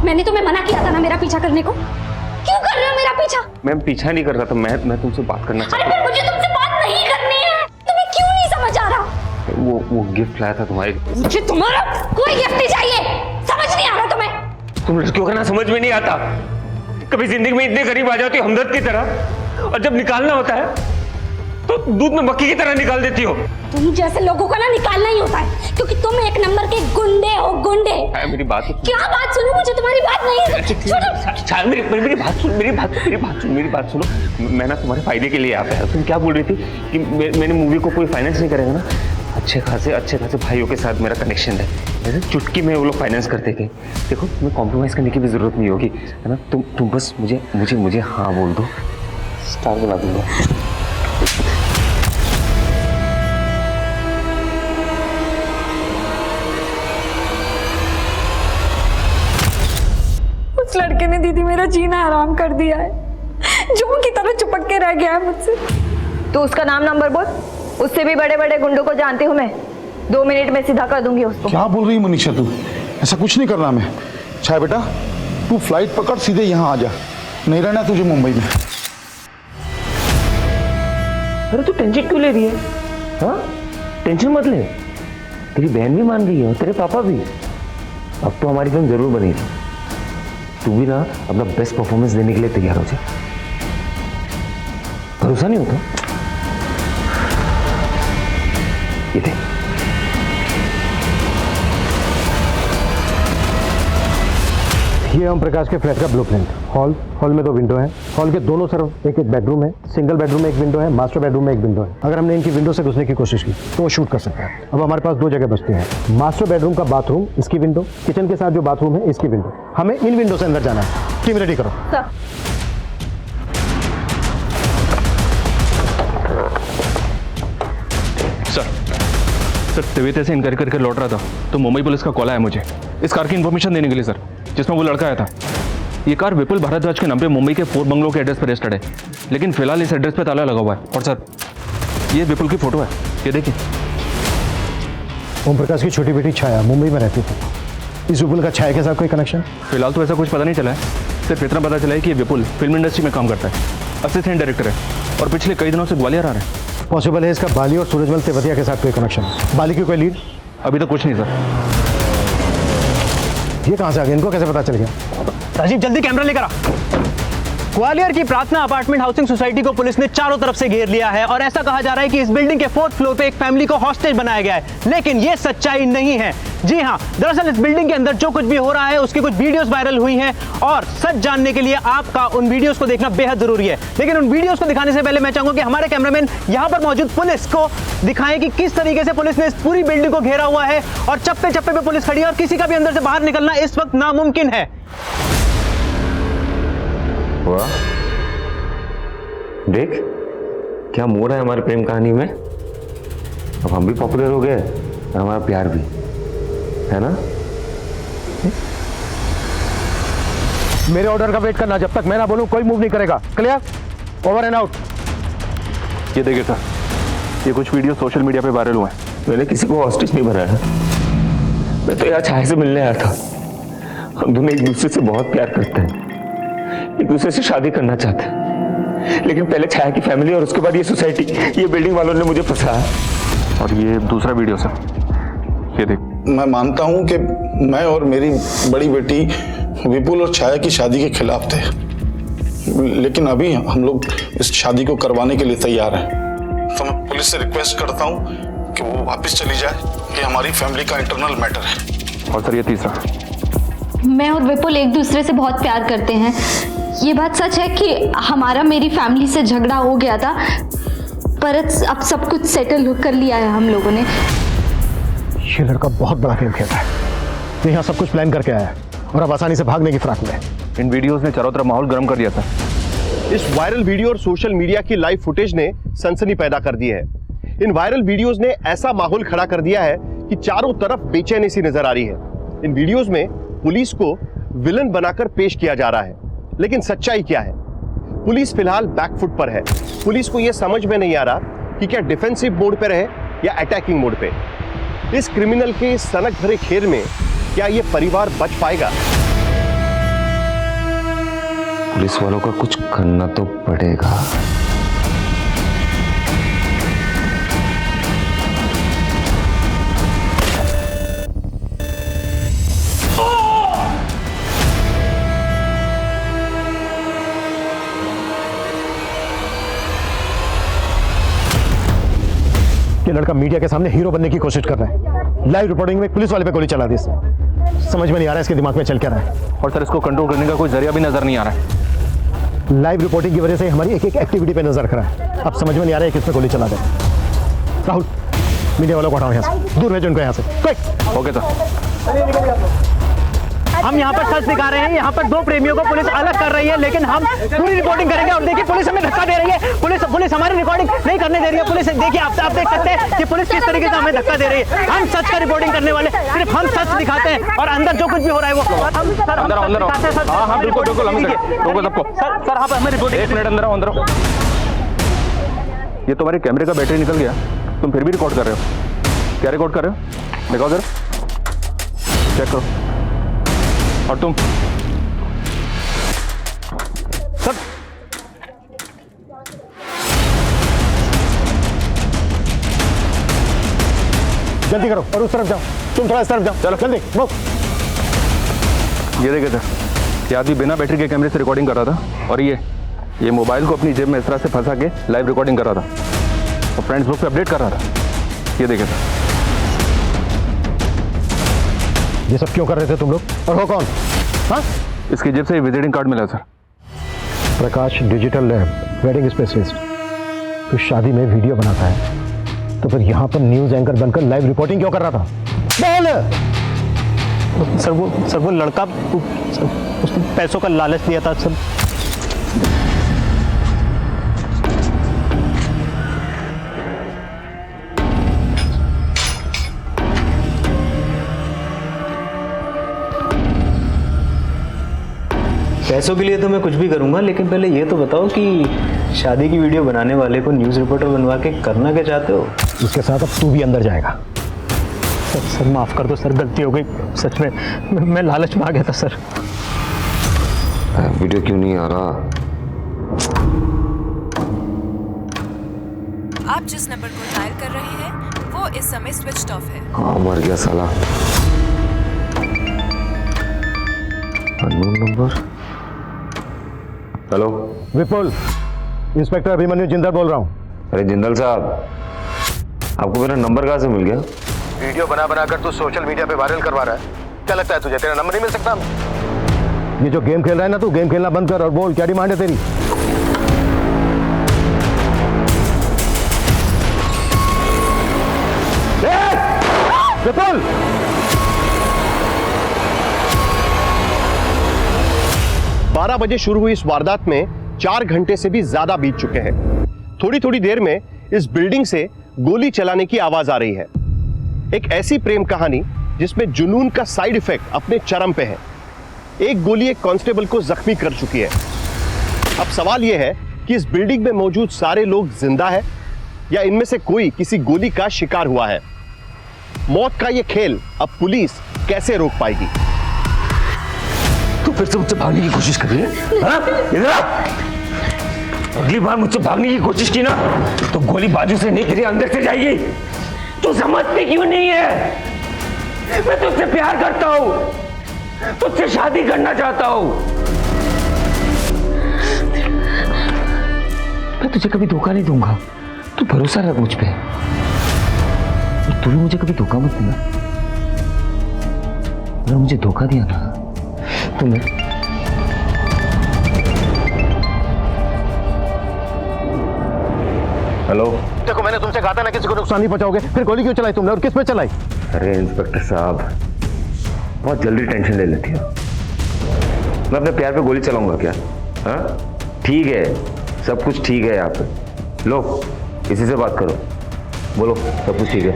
मैंने तुम्हें मना किया था ना मेरा पीछा करने को, क्यों कर रहे हो मेरा पीछा? मैम पीछा नहीं कर रहा था, मैं तुमसे बात करना अरे फिर मुझे तुमसे बात नहीं करनी है, तुम्हें क्यों नहीं समझ आ रहा? वो गिफ्ट लाया था तुम्हारे। मुझे तुम्हारा कोई गिफ्ट नहीं चाहिए, समझ नहीं आ रहा तुम्हें? तुम लड़कियों का ना समझ में नहीं आता, कभी जिंदगी में इतने करीब आ जाती हो हमदर्द की तरह, और जब निकालना होता है तो दूध में मक्खी की तरह निकाल देती हो। तुम जैसे लोगों का ना निकालना ही होता है, क्योंकि तुम एक नंबर के गुंडे हो, गुंडे। मेरी बात क्या बात सुनो, मुझे तुम्हारी बात नहीं मेरी बात सुनो। मैं ना तुम्हारे फायदे के लिए आता है। तुम क्या बोल रही थी कि मैंने मूवी को कोई फाइनेंस नहीं करेगा ना? अच्छे खासे भाइयों के साथ मेरा कनेक्शन है, जैसे चुटकी में वो लोग फाइनेंस करते थे। देखो तुम्हें कॉम्प्रोमाइज करने की भी जरूरत नहीं होगी, है ना? तुम बस मुझे हाँ बोल दो, स्टार बना दूंगा। उस लड़के ने दीदी मेरा जीना हराम कर दिया है, जों की तरह चिपक के रह गया है मुझसे। तो उसका नाम नंबर बोल, उससे भी बड़े बड़े गुंडों को जानती हूँ मैं, 2 मिनट में सीधा कर दूंगी उसको। क्या बोल रही है मनीषा तू? ऐसा कुछ नहीं करना मैं। छाया बेटा तू फ्लाइट पकड़ सीधे यहाँ आ जा, नहीं रहना तुझे मुंबई में। अरे तू टेंशन क्यों ले रही है? हाँ टेंशन मत ले, तेरी बहन भी मान रही है और तेरे पापा भी। अब तो हमारी फिल्म जरूर बनेगी, तू भी ना अपना बेस्ट परफॉर्मेंस देने के लिए तैयार हो जाए। भरोसा नहीं होता? ये देख, ये ओम प्रकाश के फ्लैट का ब्लूप्रिंट। हॉल में 2 विंडो हैं, हॉल के दोनों तरफ एक बेडरूम है, सिंगल बेडरूम में 1 विंडो है, मास्टर बेडरूम में 1 विंडो है। अगर हमने इनकी विंडो से घुसने की कोशिश की तो वो शूट कर सकता है। अब हमारे पास 2 जगह बचती हैं, मास्टर बेडरूम का बाथरूम इसकी विंडो, किचन के साथ जो बाथरूम है इसकी विंडो। हमें इन विंडो से अंदर जाना है। टीम रेडी करो। सर तेवेतिया से इनक्वायरी करके लौट रहा था तो मुंबई पुलिस का कॉल आया मुझे इस कार की इन्फॉर्मेशन देने के लिए सर, जिसमें वो लड़का आया था। ये कार विपुल भारद्वाज के नाम पे मुंबई के 4 बंगलों के एड्रेस पर रजिस्टर्ड है, लेकिन फिलहाल इस एड्रेस पे ताला लगा हुआ है। और सर ये विपुल की फोटो है, ये देखिए। ओम प्रकाश की छोटी बेटी छाया मुंबई में रहती थी, इस विपुल का छाया के साथ कोई कनेक्शन? फिलहाल तो ऐसा कुछ पता नहीं चला है, सिर्फ इतना पता चला है कि ये विपुल फिल्म इंडस्ट्री में काम करता है, असिस्टेंट डायरेक्टर है और पिछले कई दिनों से ग्वालियर आ रहा है। पॉसिबल है इसका बाली और सूरजमल तेवतिया के साथ कोई कनेक्शन है। बाली की कोई लीड? अभी तक कुछ नहीं सर। ये कहाँ से आ गया, इनको कैसे पता चल गया? राजीव जल्दी कैमरा लेकर आ। ग्वालियर की प्रार्थना अपार्टमेंट हाउसिंग सोसाइटी को पुलिस ने चारों तरफ से घेर लिया है और ऐसा कहा जा रहा है कि इस बिल्डिंग के 4th फ्लोर पे एक फैमिली को हॉस्टेज बनाया गया है, लेकिन ये सच्चाई नहीं है। जी हाँ, दरअसल इस बिल्डिंग के अंदर जो कुछ भी हो रहा है उसकी कुछ वीडियोस वायरल हुई हैं और सच जानने के लिए आपका उन वीडियोस को देखना बेहद जरूरी है। लेकिन उन वीडियोस को दिखाने से पहले मैं चाहूंगा कि हमारे कैमरामैन यहाँ पर मौजूद पुलिस को दिखाएं कि किस तरीके से पुलिस ने इस पूरी बिल्डिंग को घेरा हुआ है और चप्पे चप्पे पे पुलिस खड़ी है और किसी का भी अंदर से बाहर निकलना इस वक्त नामुमकिन है। वाह, देख क्या मोड़ है हमारी प्रेम कहानी में? अब हम भी पॉपुलर हो गए और हमारा प्यार भी, है ना? मेरे ऑर्डर का वेट करना, जब तक मैं ना बोलूं कोई मूव नहीं करेगा। क्लियर? Over and out. ये देखिए सर, ये कुछ वीडियो सोशल मीडिया पे वायरल हुए हैं। मैंने किसी को हॉस्टेज नहीं बनाया, मैं तो यहाँ छाया से मिलने आया था। हम दोनों एक दूसरे से बहुत प्यार करते हैं, एक दूसरे से शादी करना चाहते हैं, लेकिन पहले छाया की फैमिली और उसके बाद ये सोसाइटी, ये बिल्डिंग वालों ने मुझे फंसाया। और ये दूसरा वीडियो सर, ये देख। मैं मानता हूं कि मैं और मेरी बड़ी बेटी विपुल और छाया की शादी के खिलाफ थे, लेकिन अभी हम लोग इस शादी को करवाने के लिए तैयार हैं। तो मैं पुलिस से रिक्वेस्ट करता हूं कि वो वापस चली जाए, ये हमारी फैमिली का इंटरनल मैटर है। और सर ये तीसरा, मैं और विपुल एक दूसरे से बहुत प्यार करते हैं। ये बात सच है कि हमारा मेरी फैमिली से झगड़ा हो गया था, पर अब सब कुछ सेटल कर लिया है हम लोगों ने। ये लड़का बहुत बड़ा खेल खेल रहा है, ये यहाँ सब कुछ प्लान करके आया है और अब आसानी से भागने की फिराक में है। इन वीडियोस ने चारों तरफ माहौल गर्म कर दिया था। इस वायरल वीडियो और सोशल मीडिया की लाइव फुटेज ने सनसनी पैदा कर दी है। इन वायरल वीडियोस ने ऐसा माहौल खड़ा कर दिया है कि चारों तरफ बेचैनी सी नजर आ रही है। इन वीडियोस में पुलिस को विलन बनाकर पेश किया जा रहा है, लेकिन सच्चाई क्या है? पुलिस फिलहाल बैकफुट पर है। पुलिस को यह समझ में नहीं आ रहा कि क्या डिफेंसिव मोड पे रहे या अटैकिंग मोड पे। इस क्रिमिनल के सनक भरे खेल में क्या यह परिवार बच पाएगा? पुलिस वालों का कुछ करना तो पड़ेगा। ये लड़का मीडिया के सामने हीरो बनने की कोशिश कर रहा है। लाइव रिपोर्टिंग में पुलिस वाले पे गोली चला दी इसने। समझ में नहीं आ रहा है इसके दिमाग में चल क्या रहा है। और सर इसको कंट्रोल करने का कोई जरिया भी नजर नहीं आ रहा है। लाइव रिपोर्टिंग की वजह से हमारी एक एक एक्टिविटी पे नजर रखा है। अब समझ में नहीं आ रहा है किसने गोली चला दे। राहुल, मीडिया वालों को हटाओ यहाँ से, दूर भेजो उनको यहाँ से। क्विक। Okay sir. हम यहाँ पर सच दिखा रहे हैं, यहाँ पर दो प्रेमियों को पुलिस अलग कर रही है, लेकिन हम पूरी रिपोर्टिंग करेंगे। और देखिए पुलिस हमें धक्का दे रही है, पुलिस हमारी रिकॉर्डिंग नहीं करने दे रही है। पुलिस देखिए, आप देख सकते हैं कि पुलिस किस तरीके से हमें धक्का दे रही है। हम सच का रिपोर्टिंग करने वाले, सिर्फ हम सच दिखाते हैं और अंदर जो कुछ भी हो रहा है वो हम अंदर। हाँ बिल्कुल बिल्कुल, हम रोको सबको। सर आप हमें रिपोर्टिंग। 1 मिनट, अंदर आओ, अंदर आओ। ये तुम्हारे कैमरे का बैटरी निकल गया, तुम फिर भी रिकॉर्ड कर रहे हो। क्या रिकॉर्ड कर रहे हो? दिखाओ जरा, चेक करो। और तुम सब जल्दी करो और उस तरफ जाओ, तुम थोड़ा इस तरफ जाओ। चलो जल्दी वो। ये देखे थे, ये आदमी बिना बैटरी के कैमरे से रिकॉर्डिंग कर रहा था, और ये मोबाइल को अपनी जेब में इस तरह से फंसा के लाइव रिकॉर्डिंग कर रहा था और फ्रेंड्स बुक पे अपडेट कर रहा था। ये देखे थे। ये सब क्यों कर रहे थे तुम लोग? और हो कौन? हाँ? इसकी जेब से विजिटिंग कार्ड मिला सर। प्रकाश डिजिटल लैब, वेडिंग स्पेशलिस्ट। तो शादी में वीडियो बनाता है, तो फिर यहाँ पर न्यूज एंकर बनकर लाइव रिपोर्टिंग क्यों कर रहा था? बोल। सर वो लड़का, उसने पैसों का लालच दिया था सर। पैसों के लिए तो मैं कुछ भी करूंगा, लेकिन पहले ये तो बताओ कि शादी की वीडियो बनाने वाले को न्यूज़ रिपोर्टर बनवा के करना क्या चाहते हो? उसके साथ अब तू भी अंदर जाएगा। सर माफ कर दो सर, गलती हो गई सच में, मैं लालच में आ गया था सर। वीडियो क्यों नहीं आ रहा? आप जिस नंबर को डायल कर रहे हैं वो इस समय स्विच ऑफ है। हाँ, मर गया साला। Unknown number. हेलो विपुल, इंस्पेक्टर अभिमन्यु जिंदल बोल रहा हूँ। अरे जिंदल साहब, आपको मेरा नंबर कहाँ से मिल गया? वीडियो बना कर तू सोशल मीडिया पे वायरल करवा रहा है। क्या लगता है तुझे तेरा नंबर नहीं मिल सकता? ये जो गेम खेल रहा है ना, तू गेम खेलना बंद कर और बोल क्या डिमांड है तेरी? विपुल! 12 बजे शुरू हुई इस वारदात में 4 घंटे से भी ज्यादा बीत चुके हैं। थोड़ी थोड़ी देर में इस बिल्डिंग से गोली चलाने की आवाज आ रही है। एक ऐसी प्रेम कहानी जिसमें जुनून का साइड इफेक्ट अपने चरम पे है। एक गोली एक कांस्टेबल को जख्मी कर चुकी है। अब सवाल यह है कि इस बिल्डिंग में मौजूद सारे लोग जिंदा है या इनमें से कोई किसी गोली का शिकार हुआ है। मौत का यह खेल अब पुलिस कैसे रोक पाएगी? तू फिर से मुझसे भागने की कोशिश कर रही है? इधर आ! अगली बार मुझसे भागने की कोशिश की ना तो गोली बाजू से नहीं तेरे अंदर से जाएगी। तू समझती क्यों नहीं है? मैं तुझसे प्यार करता हूं, तुझसे शादी करना चाहता हूं। मैं तुझे कभी धोखा नहीं दूंगा, तू भरोसा रख मुझ पे। तूने मुझे कभी धोखा मत देना। अगर मुझे धोखा दिया ना तो मैं हेलो, देखो मैंने तुमसे कहा था ना किसी को नुकसान नहीं पहुंचाओगे, फिर गोली क्यों चलाई तुमने और किस पे चलाई? अरे इंस्पेक्टर साहब, बहुत जल्दी टेंशन ले लेती हो। मैं अपने प्यार पे गोली चलाऊंगा क्या? हाँ ठीक है, सब कुछ ठीक है यहाँ पे। लो किसी से बात करो, बोलो सब कुछ ठीक है।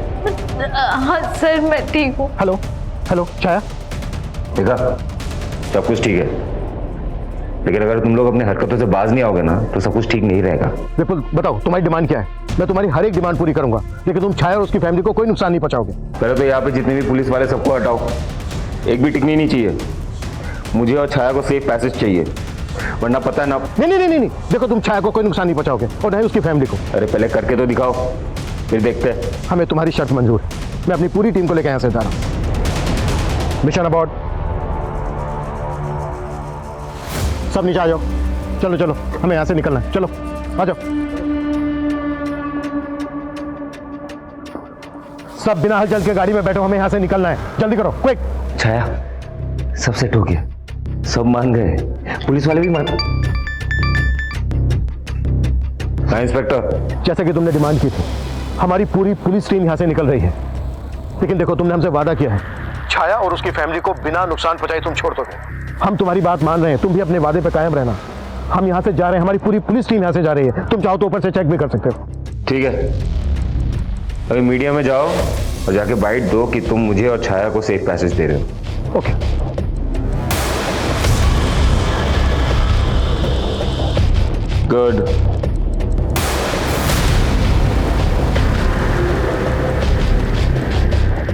हाँ सर मैं ठीक हूँ। हेलो हेलो छाया, देखा सब कुछ ठीक है, लेकिन अगर तुम लोग अपने हरकतों से बाज नहीं आओगे ना तो सब कुछ ठीक नहीं रहेगा। विपुल बताओ तुम्हारी डिमांड क्या है? मैं तुम्हारी हर एक डिमांड पूरी करूंगा, लेकिन तुम छाया और उसकी फैमिली को कोई नुकसान नहीं पहुंचाओगे। पहले तो यहाँ पे जितने भी पुलिस वाले सबको हटाओ, एक भी टिकनी नहीं चाहिए। मुझे और छाया को सेफ पैसेज चाहिए, वरना पता है ना। नहीं, देखो तुम छाया को कोई नुकसान नहीं पहुंचाओगे और ना ही उसकी फैमिली को। अरे पहले करके तो दिखाओ, फिर देखते हैं। हमें तुम्हारी शर्त मंजूर है, मैं अपनी पूरी टीम को लेकर यहाँ से जा रहा हूँ। मिशन अबॉर्ड, सब नीचे आ जाओ। चलो चलो हमें यहाँ से निकलना है, चलो आ जाओ। सब बिना हलचल के गाड़ी में बैठो, हमें यहाँ से निकलना है, जल्दी करो क्विक। छाया सब सेट हो गया, सब मान गए, पुलिस वाले भी मान। हाँ इंस्पेक्टर, जैसे कि तुमने डिमांड की थी, हमारी पूरी पुलिस टीम यहाँ से निकल रही है। लेकिन देखो तुमने हमसे वादा किया है, छाया और उसकी फैमिली को बिना नुकसान पहुंचाए तुम छोड़ दोगे। हम तुम्हारी बात मान रहे हैं, तुम भी अपने वादे पे कायम रहना। हम यहाँ से जा रहे हैं, हमारी पूरी पुलिस टीम यहाँ से जा रही है। तुम चाहो तो ऊपर से चेक भी कर सकते हो। ठीक है, अभी मीडिया में जाओ और जाके बाइट दो कि तुम मुझे और छाया को सेफ पैसेज दे रहे हो। ओके। गुड।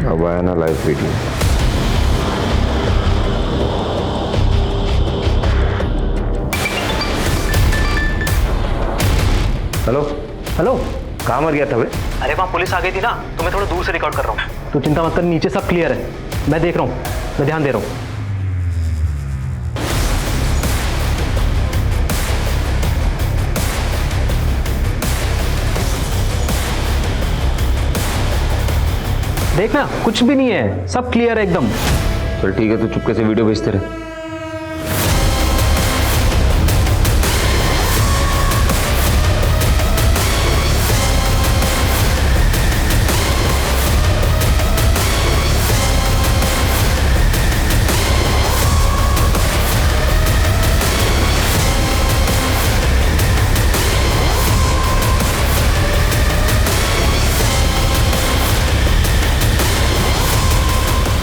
अब आया ना लाइव वीडियो। हेलो हेलो, कहाँ मर गया था बे? अरे वहाँ पुलिस आ गई थी ना, तो मैं थोड़ा दूर से रिकॉर्ड कर रहा हूँ। तो चिंता मत कर, नीचे सब क्लियर है, मैं देख रहा हूँ, मैं ध्यान दे रहा हूँ। देखना कुछ भी नहीं है, सब क्लियर है एकदम। चल ठीक है, तो चुपके से वीडियो भेजते रहे।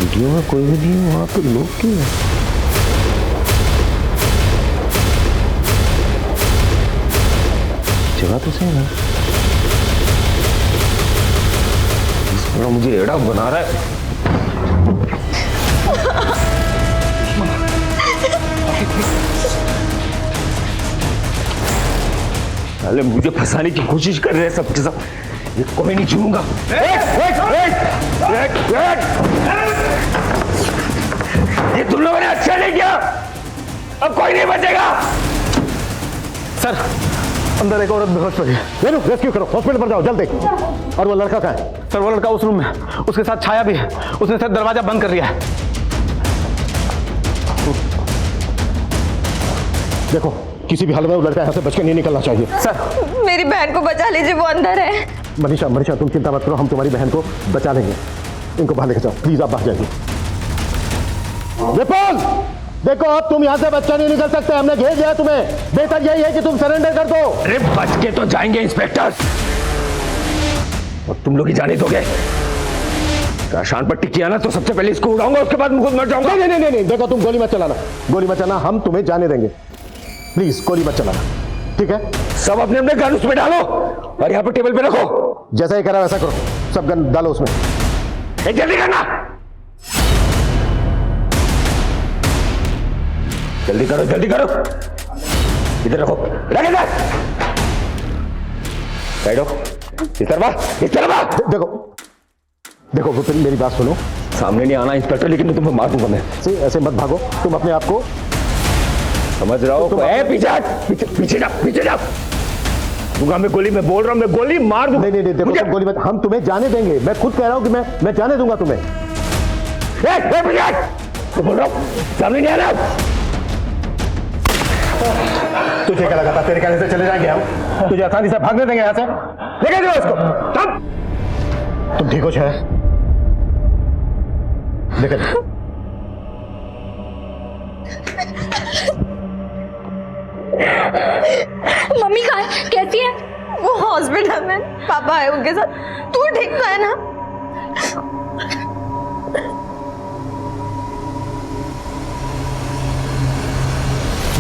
वीडियो में कोई भी नहीं है, वहां तो लोग क्यों हैं? जगह तो सही है, थोड़ा मुझे एड़ा बना रहा है। साले मुझे फंसाने की कोशिश कर रहे हैं सब के सब। ये कोई नहीं छूऊंगा। ये तुम लोगों ने अच्छा नहीं किया, अब कोई नहीं बचेगा। सर अंदर एक औरत बेहोश पड़ी है, रेस्क्यू करो, हॉस्पिटल पर जाओ जल्दी। और वो लड़का कहाँ है? सर वो लड़का उस रूम में, उसके साथ छाया भी है, उसने सर दरवाजा बंद कर दिया है। देखो किसी भी हालत में वो लड़का यहाँ से बच के नहीं निकलना चाहिए। सर मेरी बहन को बचा लीजिए, वो अंदर है। मनीषा तुम चिंता मत करो, हम तुम्हारी बहन को बचा लेंगे। इनको बाहर लेके जाओ प्लीज, आप बाहर जाइए। विपुल देखो अब तुम यहाँ से बच्चा नहीं निकल सकते, हमने घेर लिया तुम्हें। बेहतर यही है कि तुम सरेंडर कर दो। अरे बच के तो जाएंगे इंस्पेक्टर, और तुम लोग ही जाने दोगे? काशान पट्टी किया ना तो सबसे पहले इसको उड़ाऊंगा, उसके बाद खुद मर जाऊंगा। नहीं नहीं नहीं नहीं, देखो तुम गोली मत चलाना, गोली मत चलाना, हम तुम्हें जाने देंगे। प्लीज गोली मत चलाना, ठीक है? सब अपने अपने गन उसमें डालो और यहाँ पर टेबल पे रखो। जैसा ही करा वैसा करो, सब गन डालो उसमें। जल्दी करना, जल्दी करो जल्दी करो। इधर रखो, रख इधर। साइड हो, इस तरफ। देखो देखो विपिन, मेरी बात सुनो। सामने नहीं आना इंस्पेक्टर, लेकिन तुम्हें मार दूंगा मैं। ऐसे मत भागो, तुम अपने आप को समझ रहा हो? पीछे पीछे जा। दूंगा मैं गोली, मैं बोल रहा हूं मैं गोली मार दूंगा। नहीं देखो तुम गोली मत, हम तुम्हें जाने देंगे। मैं खुद कह रहा हूं कि मैं जाने दूंगा तुम्हें। तो बोल रहा हूं सामने नहीं आना। तुझे क्या लगा था तेरे कहने से चले जाएंगे हम? तुझे आसानी से भागने देंगे यहाँ से? लेके जाओ इसको। तुम ठीक हो शायद? लेकिन मम्मी कहाँ है? कैसी है? वो हॉस्पिटल में, पापा है उनके साथ। तू ठीक तो है ना?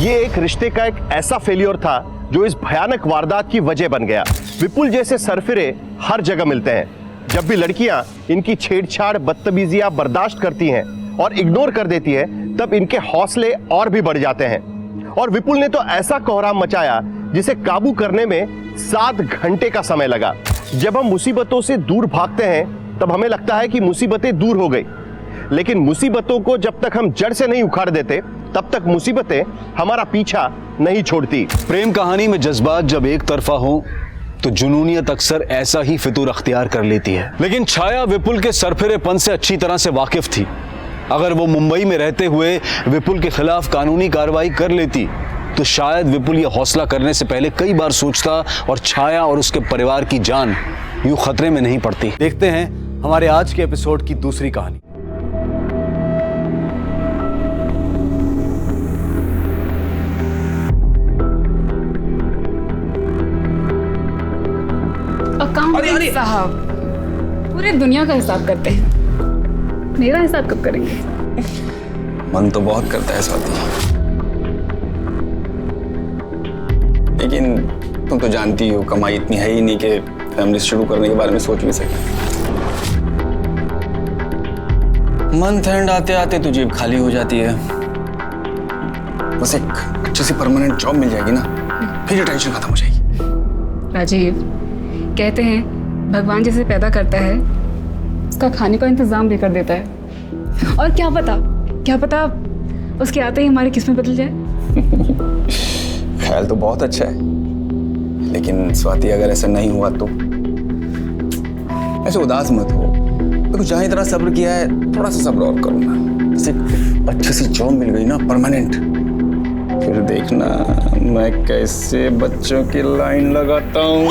ये एक रिश्ते का एक ऐसा फेलियर था जो इस भयानक वारदात की वजह बन गया। विपुल जैसे सरफिरे हर जगह मिलते हैं। जब भी लड़कियां इनकी छेड़छाड़ बदतमीजियां बर्दाश्त करती हैं और इग्नोर कर देती है, तब इनके हौसले और भी बढ़ जाते हैं। और विपुल ने तो ऐसा कोहराम मचाया जिसे काबू करने में 7 घंटे का समय लगा। जब हम मुसीबतों से दूर भागते हैं तब हमें लगता है कि मुसीबतें दूर हो गई, लेकिन मुसीबतों को जब तक हम जड़ से नहीं उखाड़ देते तब तक मुसीबतें हमारा पीछा नहीं छोड़ती। प्रेम कहानी में जज्बात जब एक तरफा हो तो जुनूनियत अक्सर ऐसा ही फितूर अख्तियार कर लेती है। लेकिन छाया विपुल के सरफिरेपन से अच्छी तरह से वाकिफ थी। अगर वो मुंबई में रहते हुए विपुल के खिलाफ कानूनी कार्रवाई कर लेती तो शायद विपुल ये हौसला करने से पहले कई बार सोचता और छाया और उसके परिवार की जान यूं खतरे में नहीं पड़ती। देखते हैं हमारे आज के एपिसोड की दूसरी कहानी। अकाउंटेंट साहब पूरे दुनिया का हिसाब करते हैं, मेरा हिसाब कब करेंगे? मन तो बहुत करता है स्वाति, लेकिन तुम तो जानती हो कमाई इतनी है ही नहीं कि फैमिली शुरू करने के बारे में सोच भी सके। मंथ एंड आते आते तो जेब खाली हो जाती है। बस एक अच्छी सी परमानेंट जॉब मिल जाएगी ना, फिर टेंशन खत्म हो जाएगी। राजीव, कहते हैं भगवान जिसे पैदा करता है उसका खाने का इंतजाम भी कर देता है। और क्या पता उसके आते ही हमारी किस्मत बदल जाए। ख्याल तो बहुत अच्छा है, लेकिन स्वाति अगर ऐसा नहीं हुआ तो ऐसे उदास मत हो। तो जहाँ इतना सब्र किया है थोड़ा सा सब्र और करो ना। जैसे अच्छी सी जॉब मिल गई ना परमानेंट, फिर देखना मैं कैसे बच्चों की लाइन लगाता हूँ।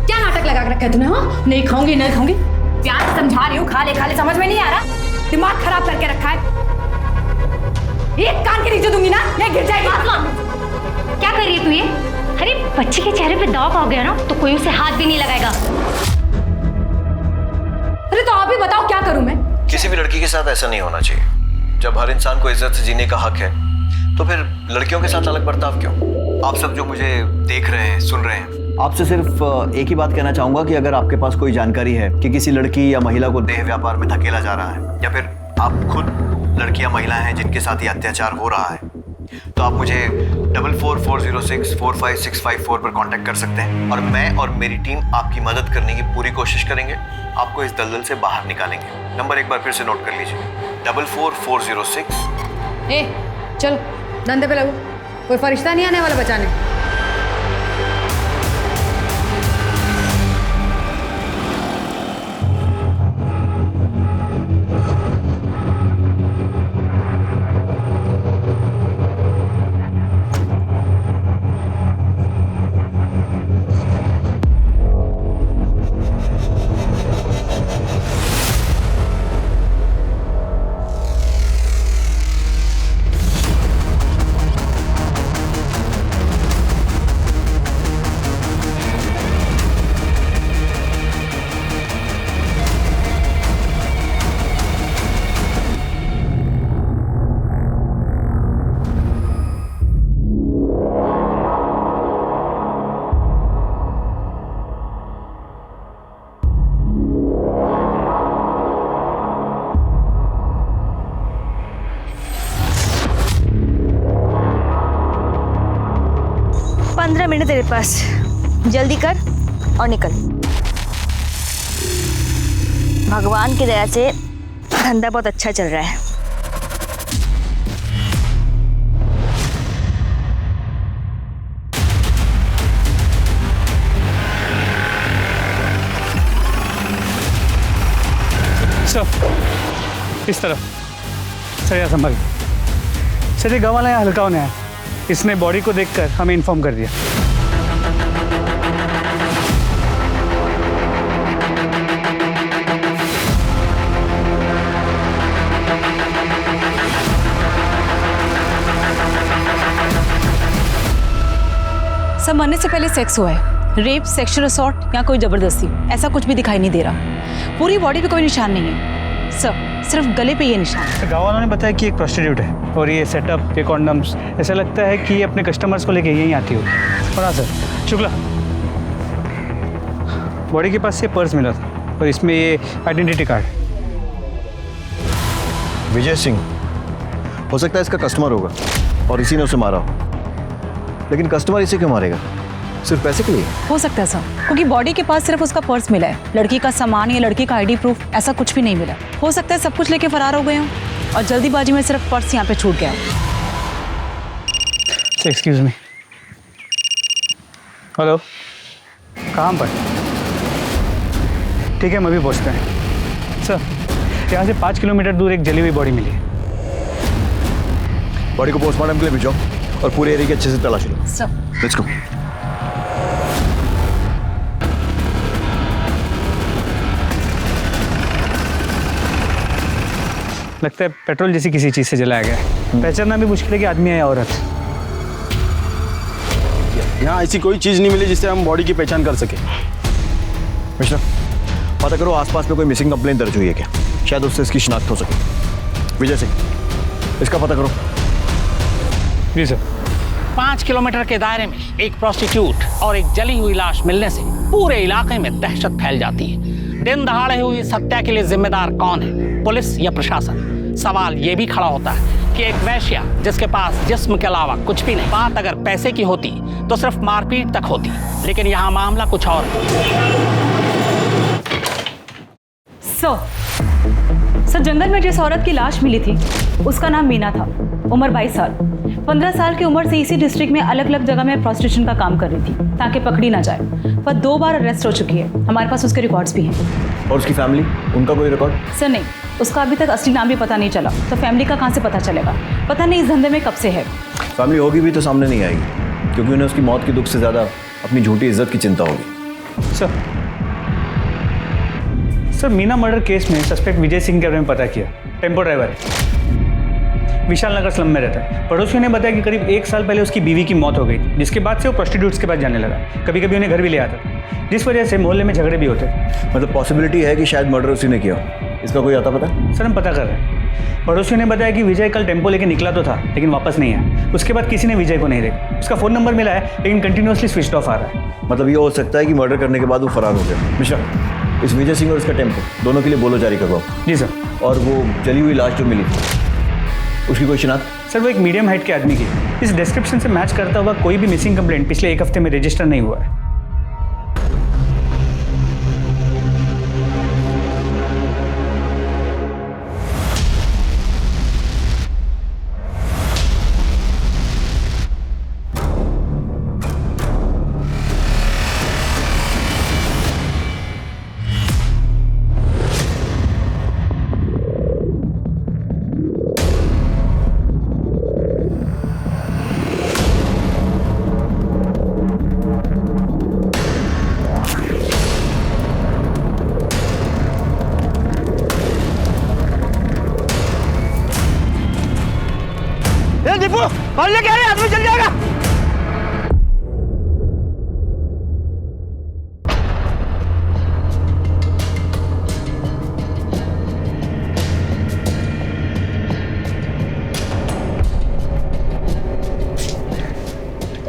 क्या नाटक लगा के रखा है तूने? हाँ, नहीं खाऊंगी नहीं खाऊंगी, प्यार से समझा रही हूँ, खा ले समझ में नहीं आ रहा, दिमाग खराब करके रखा है। एक कान के नीचे दूंगी ना, ये गिर जाएगी। क्या कर रही है तू ये? अरे बच्चे के चेहरे पे दाग आ गया ना तो कोई उसे हाथ भी नहीं लगाएगा। अरे तो आप ही बताओ क्या करूं मैं? किसी भी लड़की के साथ ऐसा नहीं होना चाहिए। जब हर इंसान को इज्जत से जीने का हक है तो फिर लड़कियों के साथ अलग बर्ताव क्यों? आप सब जो मुझे देख रहे हैं, सुन रहे हैं, आपसे सिर्फ एक ही बात कहना चाहूंगा कि अगर आपके पास कोई जानकारी है कि किसी लड़की या महिला को देह व्यापार में धकेला जा रहा है, या फिर आप खुद लड़की या महिला हैं जिनके साथ ये अत्याचार हो रहा है, तो आप मुझे 4440645654 पर कांटेक्ट कर सकते हैं और मैं और मेरी टीम आपकी मदद करने की पूरी कोशिश करेंगे। आपको इस दलदल से बाहर निकालेंगे। नंबर एक बार फिर से नोट कर लीजिए, 44406। ए, चलो धंधे पे लगो, कोई फरिश्ता नहीं आने वाला बचाने। मिनट तेरे पास, जल्दी कर और निकल। भगवान की दया से धंधा बहुत अच्छा चल रहा है। इस तरफ सर, यहाँ संभाल सर। ये गाँव वाला यहाँ हल्का होने आया, इसने बॉडी को देखकर हमें इन्फॉर्म कर दिया। सब मरने से पहले सेक्स हुआ है, रेप, सेक्सुअल असॉल्ट या कोई जबरदस्ती, ऐसा कुछ भी दिखाई नहीं दे रहा। पूरी बॉडी पे कोई निशान नहीं है सर, सिर्फ गले पे ये निशान। गाँव वालों ने बताया कि एक प्रोस्टिट्यूट है और ये सेटअप, ये कॉन्डम्स, ऐसा लगता है कि ये अपने कस्टमर्स को लेके यहीं आती होगी। और हाँ सर, शुक्ला, बॉडी के पास से पर्स मिला था और इसमें ये आइडेंटिटी कार्ड। विजय सिंह हो सकता है इसका कस्टमर होगा और इसी ने उसे मारा हो, लेकिन कस्टमर इसे क्यों मारेगा? सिर्फ पैसे के लिए? हो सकता है सर, क्योंकि बॉडी के पास सिर्फ उसका पर्स मिला है, लड़की का सामान या लड़की का आईडी प्रूफ ऐसा कुछ भी नहीं मिला। हो सकता है सब कुछ लेके फरार हो गए हों और जल्दीबाजी में सिर्फ पर्स यहाँ पे छूट गया। एक्सक्यूज मी, हेलो, कहाँ पर? ठीक है, मैं भी पहुँचता है सर। यहाँ से 5 किलोमीटर दूर एक जली हुई बॉडी मिली है। बॉडी को पोस्टमार्टम के लिए भेजो और पूरे एरिया की अच्छे से तलाशी लो। Sir, let's go. लगता है पेट्रोल जैसी किसी चीज से जलाया गया है। पहचानना भी मुश्किल है कि आदमी है या औरत। यहाँ ऐसी कोई चीज नहीं मिली जिससे हम बॉडी की पहचान कर सके। मिश्रा, पता करो आसपास में कोई मिसिंग कंप्लेंट दर्ज हुई है क्या? शायद उससे इसकी शिनाख्त हो सके। विजय सिंह, इसका पता करो। जी सर। 5 किलोमीटर के दायरे में एक प्रोस्टिट्यूट और एक जली हुई लाश मिलने से पूरे इलाके में दहशत फैल जाती है। दिन दहाड़े हुई इस हत्या के लिए जिम्मेदार कौन है, पुलिस या प्रशासन? सवाल ये भी खड़ा होता है कि एक वैश्या जिसके पास जिस्म के अलावा कुछ भी नहीं, बात अगर पैसे की होती तो सिर्फ मारपीट तक होती, लेकिन यहाँ मामला कुछ और है। सर, जंगल में जिस औरत की लाश मिली थी उसका नाम मीना था, उम्र 22 साल। 15 साल की उम्र से इसी डिस्ट्रिक्ट में अलग अलग जगह में प्रोस्टिट्यूशन का काम कर रही थी ताकि पकड़ी ना जाए, पर 2 बार अरेस्ट हो चुकी है। हमारे पास उसके रिकॉर्ड्स भी हैं। और उसकी फैमिली, उनका कोई रिकॉर्ड? सर नहीं, उसका अभी तक असली नाम भी पता नहीं चला, तो फैमिली का कहाँ से पता चलेगा? पता नहीं इस धंधे में कब से है। फैमिली होगी भी तो सामने नहीं आएगी, क्योंकि उन्हें उसकी मौत के दुख से ज्यादा अपनी झूठी इज्जत की चिंता होगी। सर, मीना मर्डर केस में सस्पेक्ट विजय सिंह के बारे में पता किया। टेम्पो ड्राइवर है, विशाल नगर स्लम में रहता है। पड़ोसियों ने बताया कि करीब 1 साल पहले उसकी बीवी की मौत हो गई थी, जिसके बाद से वो प्रोस्टिट्यूट्स के पास जाने लगा। कभी कभी उन्हें घर भी ले आता था, जिस वजह से मोहल्ले में झगड़े भी होते थे। मतलब पॉसिबिलिटी है कि शायद मर्डर उसी ने किया। इसका कोई आता पता? सर, हम पता कर रहे हैं। पड़ोसियों ने बताया कि विजय कल टेम्पो लेके निकला तो था, लेकिन वापस नहीं आया। उसके बाद किसी ने विजय को नहीं देखा। उसका फ़ोन नंबर मिला है, लेकिन कंटिन्यूसली स्विच ऑफ आ रहा है। मतलब ये हो सकता है कि मर्डर करने के बाद वो फरार हो गया। मिश्रा, इस विजय सिंह और इसका टेम्पो दोनों के लिए बोलो जारी करवाओ। जी सर। और वो जली हुई लाश जो मिली उसकी कोई शिनाख्त? सर, वो एक मीडियम हाइट के आदमी की। इस डिस्क्रिप्शन से मैच करता हुआ कोई भी मिसिंग कंप्लेंट पिछले 1 हफ्ते में रजिस्टर नहीं हुआ है। दीपू, कॉल लेके आ रहे, आदमी चल जाएगा।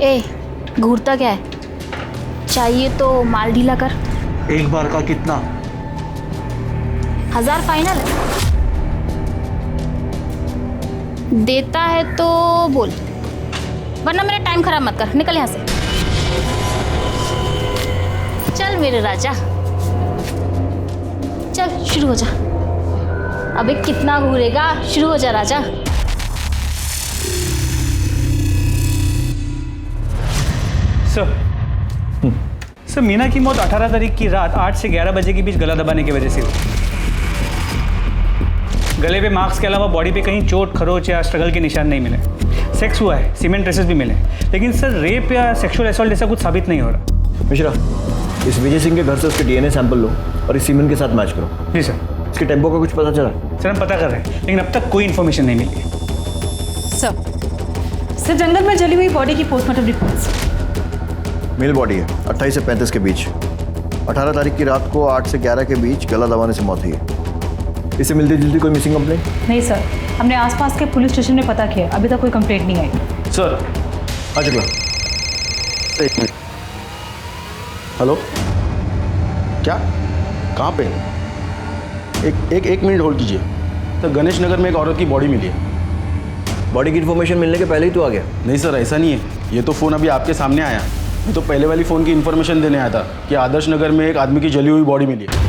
ए, घूरता क्या है? चाहिए तो माल ढीला कर। एक बार का कितना? 1000 फाइनल है। देता है तो बोल, वरना मेरा टाइम खराब मत कर। निकल यहाँ से। चल मेरे राजा, चल शुरू हो जा। अबे कितना घूरेगा, शुरू हो जा राजा। सर मीना की मौत 18 तारीख की रात 8 से 11 बजे के बीच गला दबाने की वजह से हुई। गले पे मार्क्स के अलावा बॉडी पे कहीं चोट, खरोच या स्ट्रगल के निशान नहीं मिले। सेक्स हुआ है, सीमेंट ट्रेसेस भी मिले, लेकिन सर रेप या सेक्सुअल असॉल्ट ऐसा कुछ साबित नहीं हो रहा। मिश्रा, इस विजय सिंह के घर से उसके डीएनए सैंपल लो और इस सीमेंट के साथ मैच करो। जी सर। इसके टेम्पो का कुछ पता चला? सर हम पता कर रहे हैं, लेकिन अब तक कोई इन्फॉर्मेशन नहीं मिली। सर जंगल में जली हुई बॉडी की पोस्टमार्टम रिपोर्ट्स। मेल बॉडी है, 28 से 35 के बीच। 18 तारीख की रात को 8 से 11 के बीच गला दबाने से मौत हुई है। इससे मिलती जुलती कोई मिसिंग कंप्लेंट? नहीं सर, हमने आसपास के पुलिस स्टेशन में पता किया, अभी तक कोई कंप्लेंट नहीं आई। सर आ चुका। एक मिनट। हेलो, क्या? कहाँ पे? एक मिनट होल्ड कीजिए। तो गणेश नगर में एक औरत की बॉडी मिली है। बॉडी की इन्फॉर्मेशन मिलने के पहले ही तो आ गया? नहीं सर, ऐसा नहीं है, ये तो फ़ोन अभी आपके सामने आया। मैं तो पहले वाली फ़ोन की इन्फॉर्मेशन देने आया था कि आदर्श नगर में एक आदमी की जली हुई बॉडी मिली है।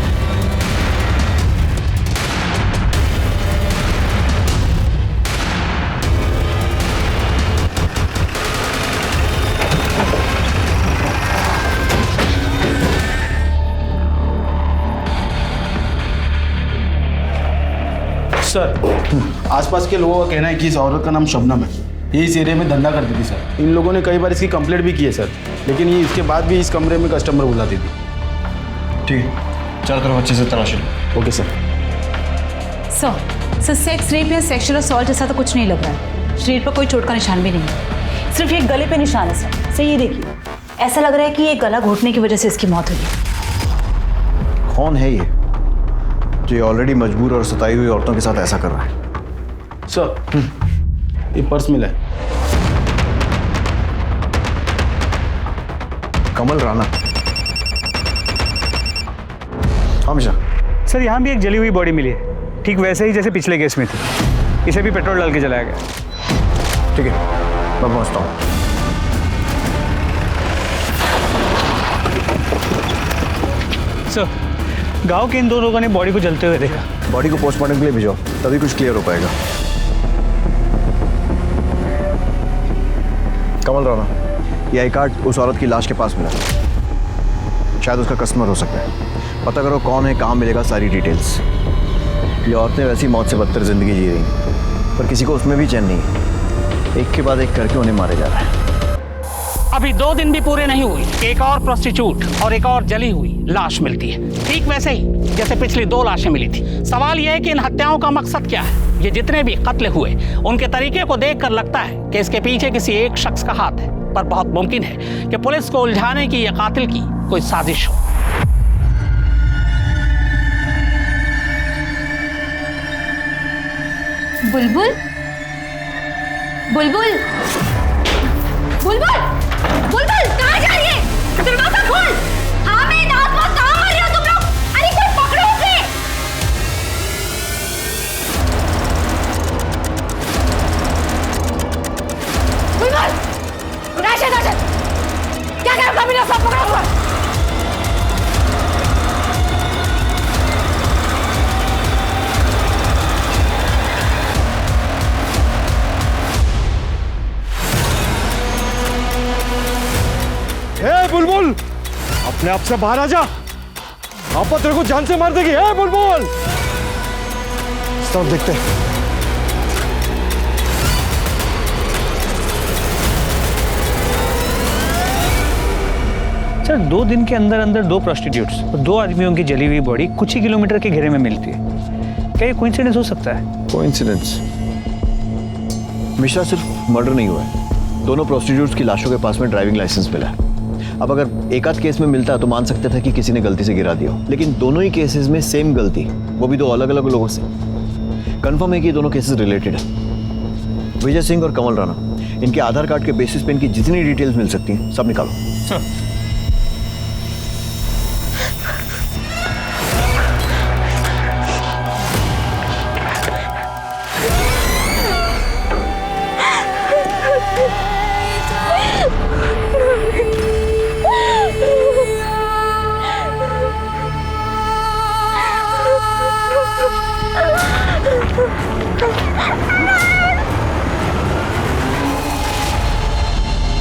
सर आसपास के लोगों का कहना है कि इस औरत का नाम शबनम है, ये इस एरिया में धंधा करती थी सर। इन लोगों ने कई बार इसकी कंप्लेंट भी की है सर, लेकिन ये इसके बाद भी इस कमरे में कस्टमर बुलाती थी। ठीक है, चारों तरफ अच्छे से तलाशी लो। Okay sir. Sir sex rape या सेक्सुअल असॉल्ट जैसा तो कुछ नहीं लग रहा है। शरीर पर कोई चोट का निशान भी नहीं है, सिर्फ एक गले पे निशान है सर। ये देखिए, ऐसा लग रहा है कि ये गला घोटने की वजह से इसकी मौत हुई। कौन है ये जो ये ऑलरेडी मजबूर और सताई हुई औरतों के साथ ऐसा कर रहा है? सर ये पर्स मिला है। कमल राणा। हमेशा सर यहाँ भी एक जली हुई बॉडी मिली है, ठीक वैसे ही जैसे पिछले केस में थी। इसे भी पेट्रोल डाल के जलाया गया। ठीक है, मैं पहुँचता हूँ। सर गांव के इन दो लोगों ने बॉडी को जलते हुए देखा। बॉडी को पोस्टमार्टम के लिए भिजवाओ, तभी कुछ क्लियर हो पाएगा। कमल राणा, ये आई कार्ड उस औरत की लाश के पास मिला, शायद उसका कस्टमर हो सकता है। पता करो कौन है, कहाँ मिलेगा, सारी डिटेल्स। ये औरतें वैसी मौत से बदतर जिंदगी जी रही, पर किसी को उसमें भी चैन नहीं है। एक के बाद एक करके उन्हें मारे जा रहा है। अभी 2 दिन भी पूरे नहीं हुए, एक और प्रोस्टिट्यूट और एक और जली हुई लाश मिलती है, ठीक वैसे ही जैसे पिछली 2 लाशें मिली थी। सवाल यह है कि इन हत्याओं का मकसद क्या है? ये जितने भी कत्ल हुए, उनके तरीके को देखकर लगता है कि इसके पीछे किसी एक शख्स का हाथ है, पर बहुत मुमकिन है कि पुलिस को उलझाने की या कातिल की कोई साजिश हो। बुलबुल, बुलबुल, बुलबुल, बुलबुल, कहाँ जा रही है? दरवाजा खोल। हामिद, आसमा, कहाँ मर रहे हो तुम लोग? अरे कोई पकड़ो उसे। बुलबुल, राशिद, राशिद, क्या कर रहा है? मेरा सब पकड़ा हुआ। बुलबुल, अपने आप से बाहर आ जा, आपा तेरे को जान से मार देगी। है बुलबुल, सब देखते हैं। सर 2 दिन के अंदर अंदर 2 प्रोस्टिट्यूट्स और 2 आदमियों की जली हुई बॉडी कुछ ही किलोमीटर के घेरे में मिलती है। क्या ये कोइंसिडेंस हो सकता है? कोइंसिडेंस? मिश्रा, सिर्फ मर्डर नहीं हुआ है, दोनों प्रोस्टिट्यूट्स की लाशों के पास में ड्राइविंग लाइसेंस मिला है। अब अगर एक आध केस में मिलता तो मान सकते थे कि किसी ने गलती से गिरा दिया, लेकिन दोनों ही केसेस में सेम गलती, वो भी 2 अलग अलग लोगों से। कंफर्म है कि दोनों केसेस रिलेटेड है। विजय सिंह और कमल राणा, इनके आधार कार्ड के बेसिस पे इनकी जितनी डिटेल्स मिल सकती हैं सब निकालो। सर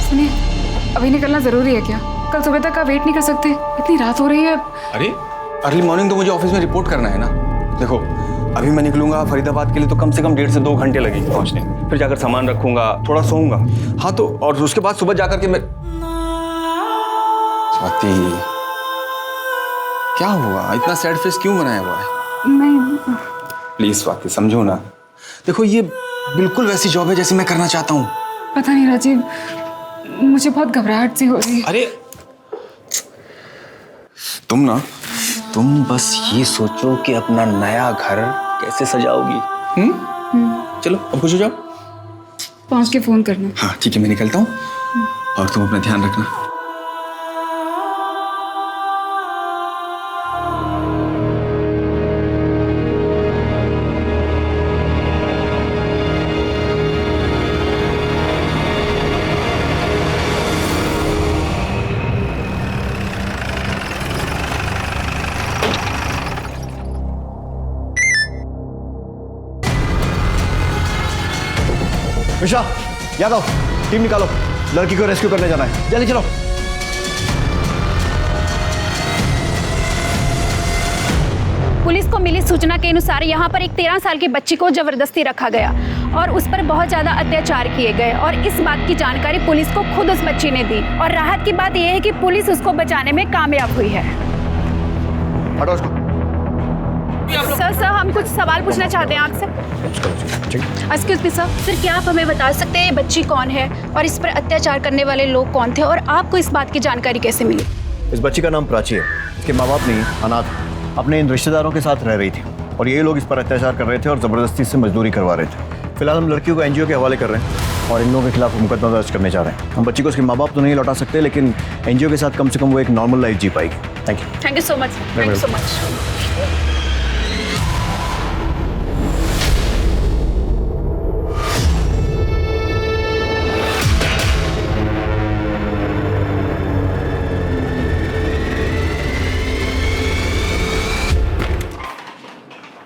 सुनिए, अभी निकलना जरूरी है क्या? कल सुबह तक का वेट नहीं कर सकते? इतनी रात हो रही है। अरे अर्ली मॉर्निंग तो मुझे ऑफिस में रिपोर्ट करना है ना। देखो अभी मैं निकलूंगा फरीदाबाद के लिए तो कम से कम 1.5 से 2 घंटे लगेंगे पहुंचने। फिर जाकर सामान रखूंगा, थोड़ा सोऊंगा। हाँ तो और उसके बाद सुबह जाकर के मैं स्वाति क्या हुआ? इतना सैड फेस क्यों बनाया हुआ है? नहीं, प्लीज स्वाति समझो ना। देखो ये बिल्कुल वैसी जॉब है जैसी मैं करना चाहता हूँ। पता नहीं राजीव, मुझे बहुत घबराहट सी हो रही है। अरे तुम बस ये सोचो कि अपना नया घर कैसे सजाओगी। चलो अब खुश हो जाओ। पहुंच के फोन करना। हाँ ठीक है, मैं निकलता हूँ और तुम अपना ध्यान रखना। मिश्रा, यादव, टीम निकालो, लड़की को रेस्क्यू करने जाना है। जल्दी चलो। पुलिस को मिली सूचना के अनुसार यहाँ पर एक 13 साल की बच्ची को जबरदस्ती रखा गया और उस पर बहुत ज्यादा अत्याचार किए गए और इस बात की जानकारी पुलिस को खुद उस बच्ची ने दी और राहत की बात यह है कि पुलिस उसको बचाने में कामयाब हुई है। हटो उसको। सर हम कुछ सवाल पूछना चाहते हैं आपसे। एक्सक्यूज मी सर, क्या आप हमें बता सकते हैं ये बच्ची कौन है और इस पर अत्याचार करने वाले लोग कौन थे और आपको इस बात की जानकारी कैसे मिली? इस बच्ची का नाम प्राची है। इसके माँ बाप नहीं, अनाथ, अपने इन रिश्तेदारों के साथ रह रही थी और ये लोग इस पर अत्याचार कर रहे थे और ज़बरदस्ती से मजदूरी करवा रहे थे। फिलहाल हम लड़कियों को एनजीओ के हवाले कर रहे हैं और इन लोगों के खिलाफ मुकदमा दर्ज करने जा रहे हैं। हम बच्ची को उसके माँ बाप तो नहीं लौटा सकते, लेकिन एनजीओ के साथ कम से कम वो एक नॉर्मल लाइफ जी पाएगी। Thank you so much. Thank you so much.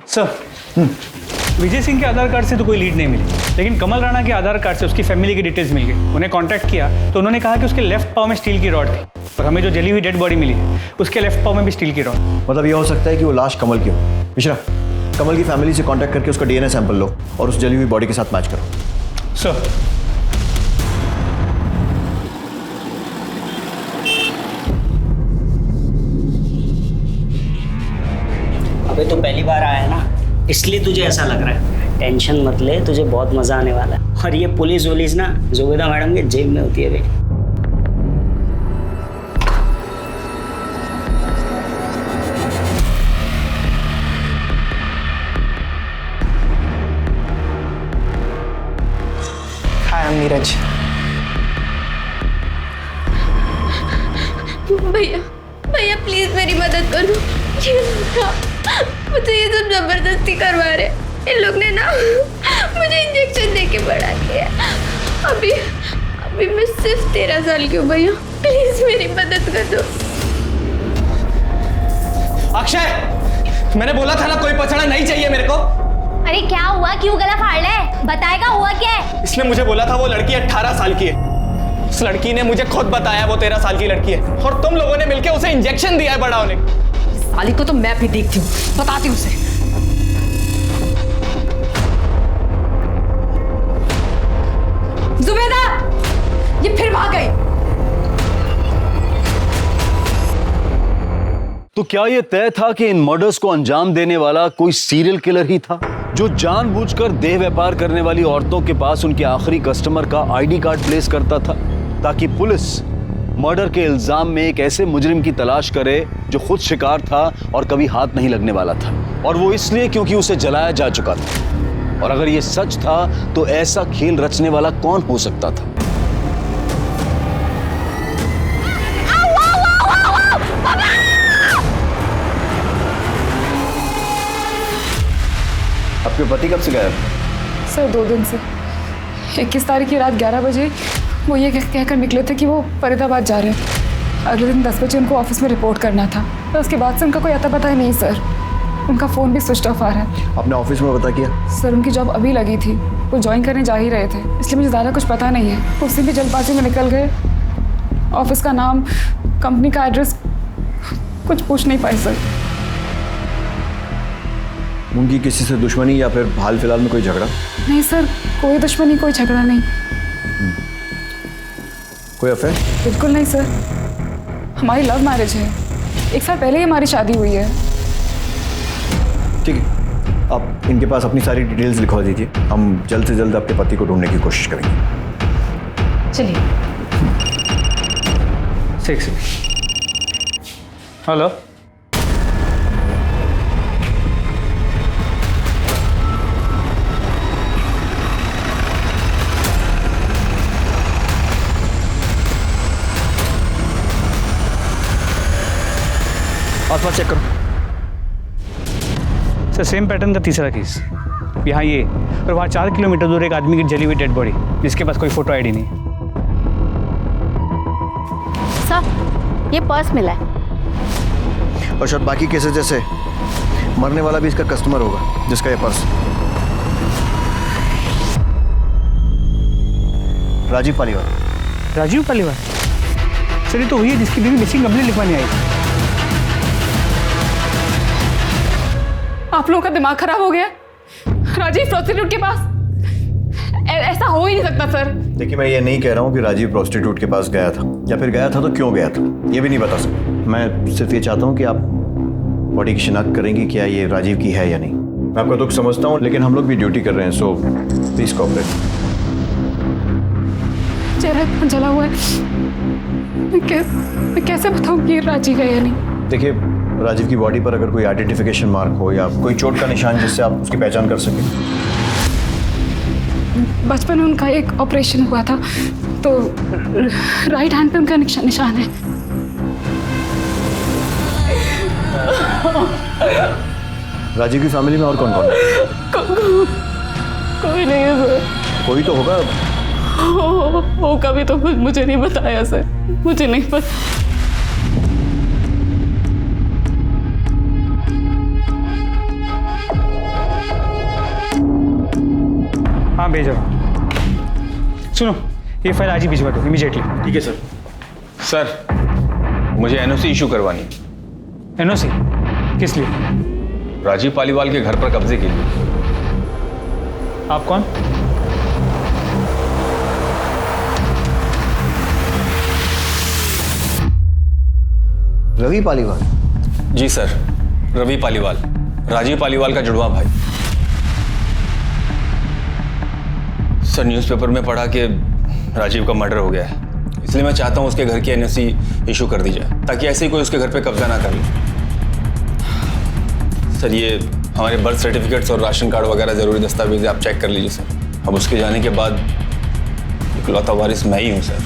Sir, Vijay Singh के आधार कार्ड से तो कोई लीड नहीं मिली, लेकिन कमल राणा के आधार कार्ड से उसकी फैमिली की डिटेल्स मिल गई। उन्हें कांटेक्ट किया तो उन्होंने कहा कि उसके लेफ्ट पाँव में स्टील की रॉड थी और हमें जो जली हुई डेड बॉडी मिली है उसके लेफ्ट पाँव में भी स्टील की रॉड। मतलब ये हो सकता है कि वो लाश कमल की हो। मिश्रा, कमल की फैमिली से कांटेक्ट करके उसका डीएनए सैंपल लो और उस जली हुई बॉडी के साथ मैच करो। सर। अबे तो पहली बार आया है ना, इसलिए तुझे ऐसा लग रहा है। टेंशन मत ले, तुझे बहुत मजा आने वाला है। और ये पुलिस वुलिस ना जुबेदा मैडम के जेब में होती है बे। हाय नीरज। भैया भैया प्लीज मेरी मदद करो। मुझे ये सब जबरदस्ती करवा रहे। इन लोग ने ना मुझे इंजेक्शन देके बड़ा किया। अभी मैं सिर्फ 13 साल की हूँ भैया, प्लीज मेरी मदद कर दो। अक्षय, मैंने बोला था ना कोई पछड़ा नहीं चाहिए मेरे को। अरे क्या हुआ, क्यों गला फाड़ ले? बताएगा हुआ क्या है? इसने मुझे बोला था वो लड़की 18 साल की है। उस लड़की ने मुझे खुद बताया वो 13 साल की लड़की है और तुम लोगों ने मिलकर उसे इंजेक्शन दिया है बड़ा होने। साली को तो मैं भी देखती हूँ, बताती हूँ उसे। जुबेदा, ये फिर भाग गई। तो क्या यह तय था कि इन मर्डर्स को अंजाम देने वाला कोई सीरियल किलर ही था जो जानबूझकर देह व्यापार करने वाली औरतों के पास उनके आखिरी कस्टमर का आईडी कार्ड प्लेस करता था ताकि पुलिस मर्डर के इल्जाम में एक ऐसे मुजरिम की तलाश करे जो खुद शिकार था और कभी हाथ नहीं लगने वाला था, और वो इसलिए क्योंकि उसे जलाया जा चुका था। और अगर ये सच था तो ऐसा खेल रचने वाला कौन हो सकता था? आपके पति कब से गायब? सर 2 दिन से। 21 तारीख की रात 11 बजे वो ये कहकर निकले थे कि वो फरीदाबाद जा रहे हैं। अगले दिन 10 बजे उनको ऑफिस में रिपोर्ट करना था, तो उसके बाद से उनका कोई अता पता ही नहीं सर। उनका फ़ोन भी स्विच ऑफ आ रहा है। आपने ऑफिस में पता किया? सर उनकी जॉब अभी लगी थी, वो ज्वाइन करने जा ही रहे थे, इसलिए मुझे ज़्यादा कुछ पता नहीं है। उसी भी जल्दबाजी में निकल गए। ऑफिस का नाम, कंपनी का एड्रेस कुछ पूछ नहीं पाए सर। उनकी किसी से दुश्मनी या फिर हाल फिलहाल में कोई झगड़ा? नहीं सर, कोई दुश्मनी, कोई झगड़ा नहीं। कोई अफेयर? बिल्कुल नहीं सर, हमारी लव मैरिज है, 1 साल पहले ही हमारी शादी हुई है। ठीक है, आप इनके पास अपनी सारी डिटेल्स लिखवा दीजिए, हम जल्द से जल्द आपके पति को ढूंढने की कोशिश करेंगे। चलिए। 6 हेलो, आसपास चेक करो। सर सेम पैटर्न का तीसरा केस, यहाँ ये और वहाँ 4 किलोमीटर दूर एक आदमी की जली हुई डेड बॉडी, जिसके पास कोई फोटो आईडी नहीं। सर ये पर्स मिला है। और शायद बाकी केसेस जैसे मरने वाला भी इसका कस्टमर होगा, जिसका ये पर्स। राजीव पालीवाल। राजीव पालीवाल? सर ये तो हुई है जिसकी बीवी मिसिंग कंप्लेंट लिखवाने आई। आप लोगों का दिमाग खराब हो गया? राजीव प्रोस्टिट्यूट के पास? ऐसा हो ही नहीं सकता सर। देखिए, मैं ये नहीं कह रहा हूँ कि राजीव प्रोस्टिट्यूट के पास गया था, या फिर गया था तो क्यों गया था, ये भी नहीं बता सकता। मैं सिर्फ ये चाहता हूँ कि आप बॉडी की शिनाख्त करेंगे क्या ये राजीव की है या नहीं। मैं आपका दुख समझता हूँ, लेकिन हम लोग भी ड्यूटी कर रहे हैं, सो प्लीज कोऑपरेट। चेहरा इतना जला हुआ है, मैं कैसे बताऊँ कि राजीव है या नहीं। देखिए, राजीव की बॉडी पर अगर कोई आइडेंटिफिकेशन मार्क हो या कोई चोट का निशान जिससे आप उसकी पहचान कर सकें। बचपन में उनका एक ऑपरेशन हुआ था, तो राइट हैंड पे उनका निशान है। राजीव की फैमिली में और कौन कौन है? कोई नहीं है सर। कोई तो होगा। होगा भी तो मुझे नहीं बताया सर, मुझे नहीं पता। हाँ भेजो। सुनो, ये फाइल आज ही भिजवा दो इमीडिएटली। ठीक है सर। सर मुझे एनओसी इशू करवानी है। एनओसी किस लिए? राजीव पालीवाल के घर पर कब्जे के लिए। आप कौन? रवि पालीवाल? जी सर, रवि पालीवाल, राजीव पालीवाल का जुड़वा भाई। सर न्यूज़पेपर में पढ़ा कि राजीव का मर्डर हो गया है, इसलिए मैं चाहता हूं उसके घर की एनओसी इशू कर दी जाए, ताकि ऐसे ही कोई उसके घर पे कब्जा ना कर ले। सर ये हमारे बर्थ सर्टिफिकेट्स और राशन कार्ड वगैरह ज़रूरी दस्तावेज आप चेक कर लीजिए सर। अब उसके जाने के बाद इकलौता वारिस मैं ही हूँ सर।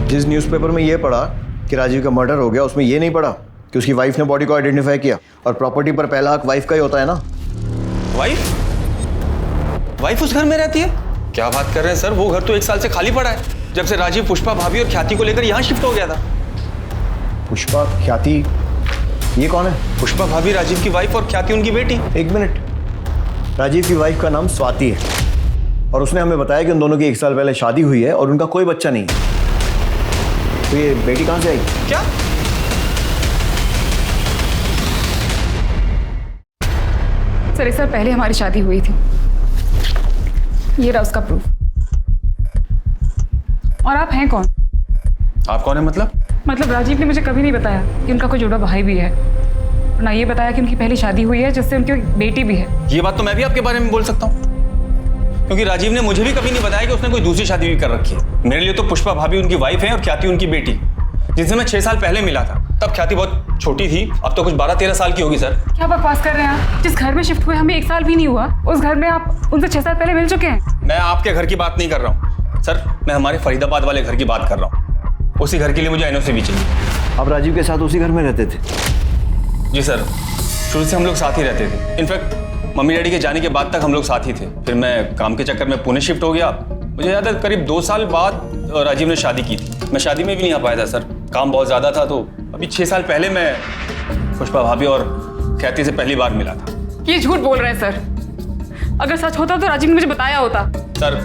जिस न्यूज़पेपर में ये पढ़ा कि राजीव का मर्डर हो गया, उसमें ये नहीं पढ़ा कि उसकी वाइफ ने बॉडी को आइडेंटिफाई किया, और प्रॉपर्टी पर पहला हक वाइफ का ही होता है ना। वाइफ? वाइफ उस घर में रहती है? क्या बात कर रहे हैं सर, वो घर तो 1 साल से खाली पड़ा है, जब से राजीव पुष्पा भाभी और ख्याति को लेकर यहाँ शिफ्ट हो गया था। पुष्पा, ख्याति, ये कौन है? पुष्पा भाभी राजीव की वाइफ और ख्याति उनकी बेटी। एक मिनट, राजीव की वाइफ का नाम स्वाति है, और उसने हमें बताया कि उन दोनों की 1 साल पहले शादी हुई है और उनका कोई बच्चा नहीं है। तो ये बेटी कहाँ से आई? क्या? सर 1 साल पहले हमारी शादी हुई थी, ये रहा उसका प्रूफ। और आप हैं कौन? आप कौन है मतलब राजीव ने मुझे कभी नहीं बताया कि उनका कोई जुड़ा भाई भी है, और ना ये बताया कि उनकी पहली शादी हुई है जिससे उनकी बेटी भी है। ये बात तो मैं भी आपके बारे में बोल सकता हूँ, क्योंकि राजीव ने मुझे भी कभी नहीं बताया कि उसने कोई दूसरी शादी भी कर रखी है। मेरे लिए तो पुष्पा भाभी उनकी वाइफ है और ख्याति उनकी बेटी, जिनसे मैं 6 साल पहले मिला था। तब ख्याति बहुत छोटी थी, अब तो कुछ 12-13 साल की होगी सर। क्या बकवास कर रहे हैं आप? जिस घर में शिफ्ट हुए हमें 1 साल भी नहीं हुआ, उस घर में आप उनसे 6 साल पहले मिल चुके हैं। मैं आपके घर की बात नहीं कर रहा हूँ सर, मैं हमारे फरीदाबाद वाले घर की बात कर रहा हूँ। उसी घर के लिए मुझे एनओसी भी चाहिए। आप राजीव के साथ उसी घर में रहते थे? जी सर, शुरू से हम लोग साथ ही रहते थे। इनफैक्ट मम्मी डैडी के जाने के बाद तक हम लोग साथ ही थे। फिर मैं काम के चक्कर में पुणे शिफ्ट हो गया। मुझे याद है करीब 2 साल बाद राजीव ने शादी की थी। मैं शादी में भी नहीं आ पाया था सर, काम बहुत ज़्यादा था, तो अभी 6 साल पहले मैं पुष्पा भाभी और ख्याति से पहली बार मिला था। ये झूठ बोल रहे हैं सर। अगर सच होता तो राजीव ने मुझे बताया होता। सर,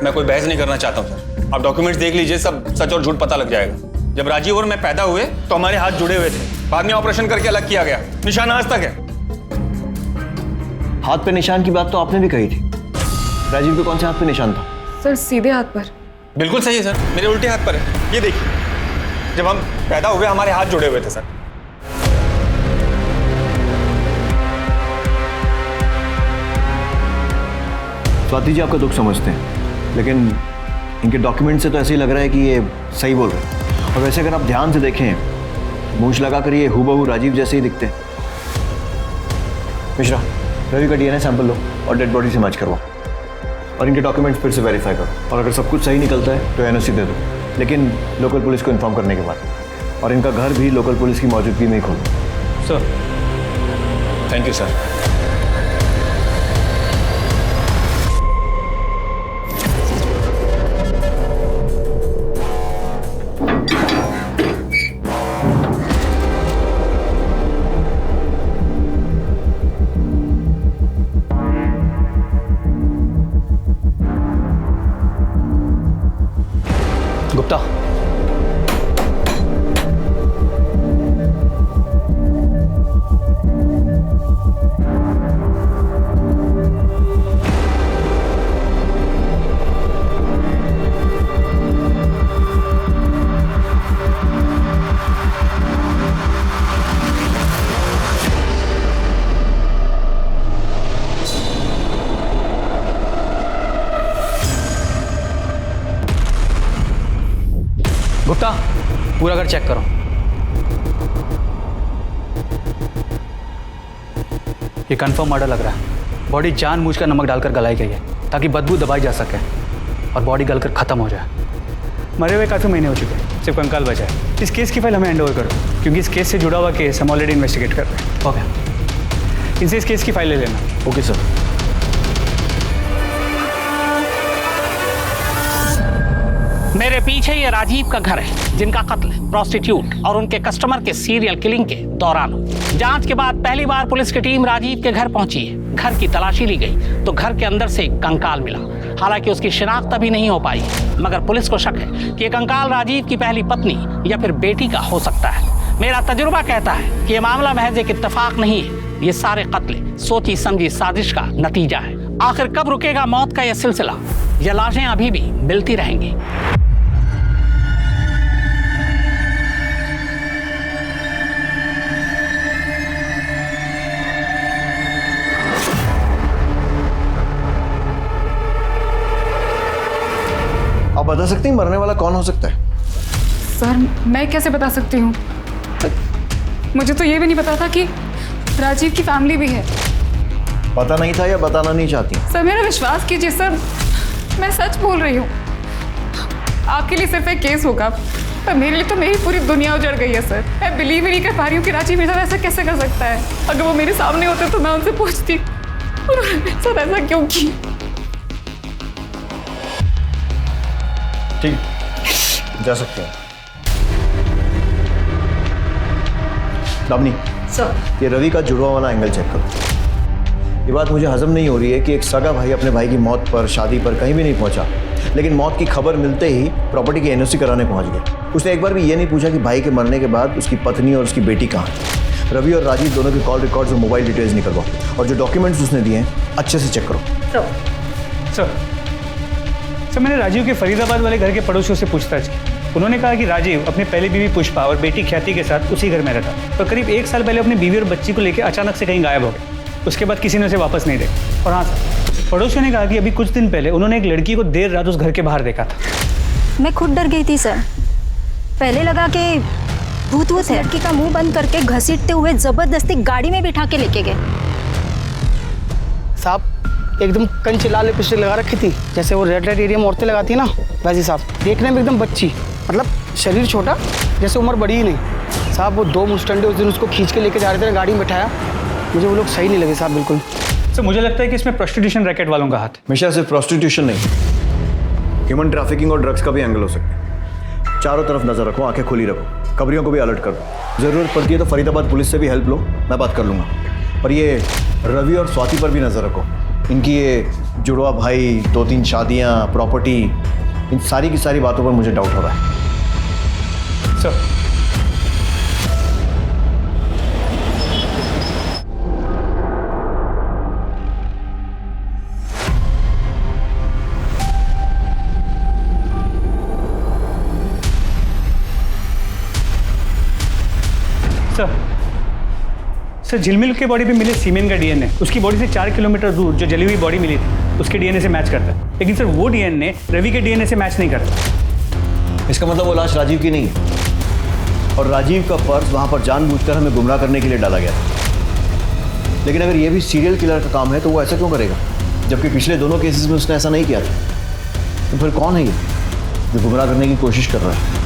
मैं कोई बहस नहीं करना चाहता हूँ सर। आप डॉक्यूमेंट्स देख लीजिए, सब सच और झूठ पता लग जाएगा। जब राजीव और मैं पैदा हुए तो हमारे हाथ जुड़े हुए थे, बाद में ऑपरेशन करके अलग किया गया। निशान आज तक है। हाथ पे निशान की बात तो आपने भी कही थी। राजीव के कौन से हाथ पे निशान था? सर सीधे हाथ पर। बिल्कुल सही है सर, मेरे उल्टे हाथ पर है। ये देखिए, जब हम पैदा हुए हमारे हाथ जुड़े हुए थे सर। स्वाति जी आपका दुख समझते हैं, लेकिन इनके डॉक्यूमेंट से तो ऐसे ही लग रहा है कि ये सही बोल रहे हैं। और वैसे अगर आप ध्यान से देखें, मूंछ लगाकर ये हूबहू राजीव जैसे ही दिखते हैं। मिश्रा, रवि का डीएनए सैंपल लो और डेड बॉडी से मैच करवाओ, और इनके डॉक्यूमेंट्स फिर से वेरीफाई करो। और अगर सब कुछ सही निकलता है तो एनओसी दे दो, लेकिन लोकल पुलिस को इन्फॉर्म करने के बाद। और इनका घर भी लोकल पुलिस की मौजूदगी में ही खोलो। Sir, thank you sir. Gupta, Gupta, पूरा घर चेक करो। ये कंफर्म मर्डर लग रहा है। बॉडी जानबूझकर नमक डालकर गलाई गई है ताकि बदबू दबाई जा सके और बॉडी गलकर खत्म हो जाए। मरे हुए काफ़ी महीने हो चुके हैं, सिर्फ कंकाल बचा है। इस केस की फाइल हमें हैंड ओवर करो, क्योंकि इस केस से जुड़ा हुआ केस हम ऑलरेडी इन्वेस्टिगेट कर रहे हैं। ओके, इनसे इस केस की फाइल ले लेना। Okay sir. मेरे पीछे ये राजीव का घर है, जिनका कत्ल प्रोस्टिट्यूट और उनके कस्टमर के सीरियल किलिंग के दौरान हुआ। जांच के बाद पहली बार पुलिस की टीम राजीव के घर पहुंची है। घर की तलाशी ली गई तो घर के अंदर से एक कंकाल मिला। हालांकि उसकी शिनाख्त अभी नहीं हो पाई, मगर पुलिस को शक है कि ये कंकाल राजीव की पहली पत्नी या फिर बेटी का हो सकता है। मेरा तजुर्बा कहता है कि ये मामला महज एक इत्तेफाक नहीं है, ये सारे कत्ल सोची समझी साजिश का नतीजा है। आखिर कब रुकेगा मौत का यह सिलसिला? ये लाशें अभी भी मिलती रहेंगी। आप बता सकते हैं मरने वाला कौन हो सकता है? सर मैं कैसे बता सकती हूँ? मुझे तो ये भी नहीं पता था कि राजीव की फैमिली भी है। पता नहीं था या बताना नहीं चाहती? सर मेरा विश्वास कीजिए सर, मैं सच बोल रही हूँ। आपके लिए सिर्फ एक केस होगा, पर मेरे लिए तो मेरी पूरी दुनिया उजड़ गई है सर। मैं बिलीव ही नहीं कर पा रही हूँ कि राजीव मेरे साथ ऐसा कैसे कर सकता है। अगर वो मेरे सामने होते तो मैं उनसे पूछती उन्होंने मेरे साथ ऐसा क्यों किया। ठीक, जा सकते हैं। दामिनी सर, ये रवि का जुड़वा वाला एंगल चेक करो। ये बात मुझे हजम नहीं हो रही है कि एक सगा भाई अपने भाई की मौत पर, शादी पर कहीं भी नहीं पहुंचा, लेकिन मौत की खबर मिलते ही प्रॉपर्टी की एनओसी कराने पहुंच गया। उसने एक बार भी ये नहीं पूछा कि भाई के मरने के बाद उसकी पत्नी और उसकी बेटी कहाँ है। रवि और राजीव दोनों के कॉल रिकॉर्ड्स और मोबाइल डिटेल्स निकलवाओ, और जो डॉक्यूमेंट्स उसने दिए हैं अच्छे से चेक करो। सर मैंने राजीव के फरीदाबाद वाले घर के पड़ोसियों से पूछताछ की। उन्होंने कहा कि राजीव अपनी पहली बीवी पुष्पा और बेटी ख्याति के साथ उसी घर में रहता, पर करीब 1 साल पहले अपनी बीवी और बच्ची को लेकर अचानक से कहीं गायब हो गया। उसके बाद किसी ने उसे वापस नहीं देखा। और हाँ सर, पड़ोसियों ने कहा कि अभी कुछ दिन पहले उन्होंने एक लड़की को देर रात उस घर के बाहर देखा था। मैं खुद डर गई थी सर। पहले लगा कि भूत है। लड़की का मुंह बंद करके घसीटते हुए जबरदस्ती गाड़ी में बिठा के लेके गए। साहब एकदम कंच लाल पिस्टल लगा रखी थी, जैसे वो रेड लाइट एरिया में औरतें लगाती है ना, वैसे साहब। देखने में एकदम बच्ची, मतलब शरीर छोटा, जैसे उम्र बड़ी ही नहीं। साहब वो 2 मुस्टंडे उस दिन उसको खींच के लेके जा रहे थे, गाड़ी में बैठाया। मुझे वो लोग सही नहीं लगे साहब, बिल्कुल। सर मुझे लगता है कि इसमें प्रोस्टिट्यूशन रैकेट वालों का हाथ। हमेशा सिर्फ प्रोस्टिट्यूशन नहीं, ह्यूमन ट्रैफिकिंग और ड्रग्स का भी एंगल हो सकता है। चारों तरफ नजर रखो, आंखें खुली रखो। खबरियों को भी अलर्ट कर दो। ज़रूरत पड़ती है तो फरीदाबाद पुलिस से भी हेल्प लो, मैं बात कर लूँगा। और ये रवि और स्वाति पर भी नज़र रखो। इनकी ये जुड़वा भाई, 2-3 शादियाँ, प्रॉपर्टी, इन सारी की सारी बातों पर मुझे डाउट हो रहा है। सर सर झिलमिल के बॉडी पे मिले सीमेंट का डीएनए उसकी बॉडी से 4 किलोमीटर दूर जो जली हुई बॉडी मिली थी उसके डीएनए से मैच करता है, लेकिन सर वो डीएनए रवि के डीएनए से मैच नहीं करता। इसका मतलब वो लाश राजीव की नहीं है और राजीव का पर्स वहां पर जानबूझकर हमें गुमराह करने के लिए डाला गया था। लेकिन अगर ये भी सीरियल किलर का काम है तो वो ऐसा क्यों करेगा, जबकि पिछले दोनों केसेस में उसने ऐसा नहीं किया था। तो फिर कौन है ये जो गुमराह करने की कोशिश कर रहा है?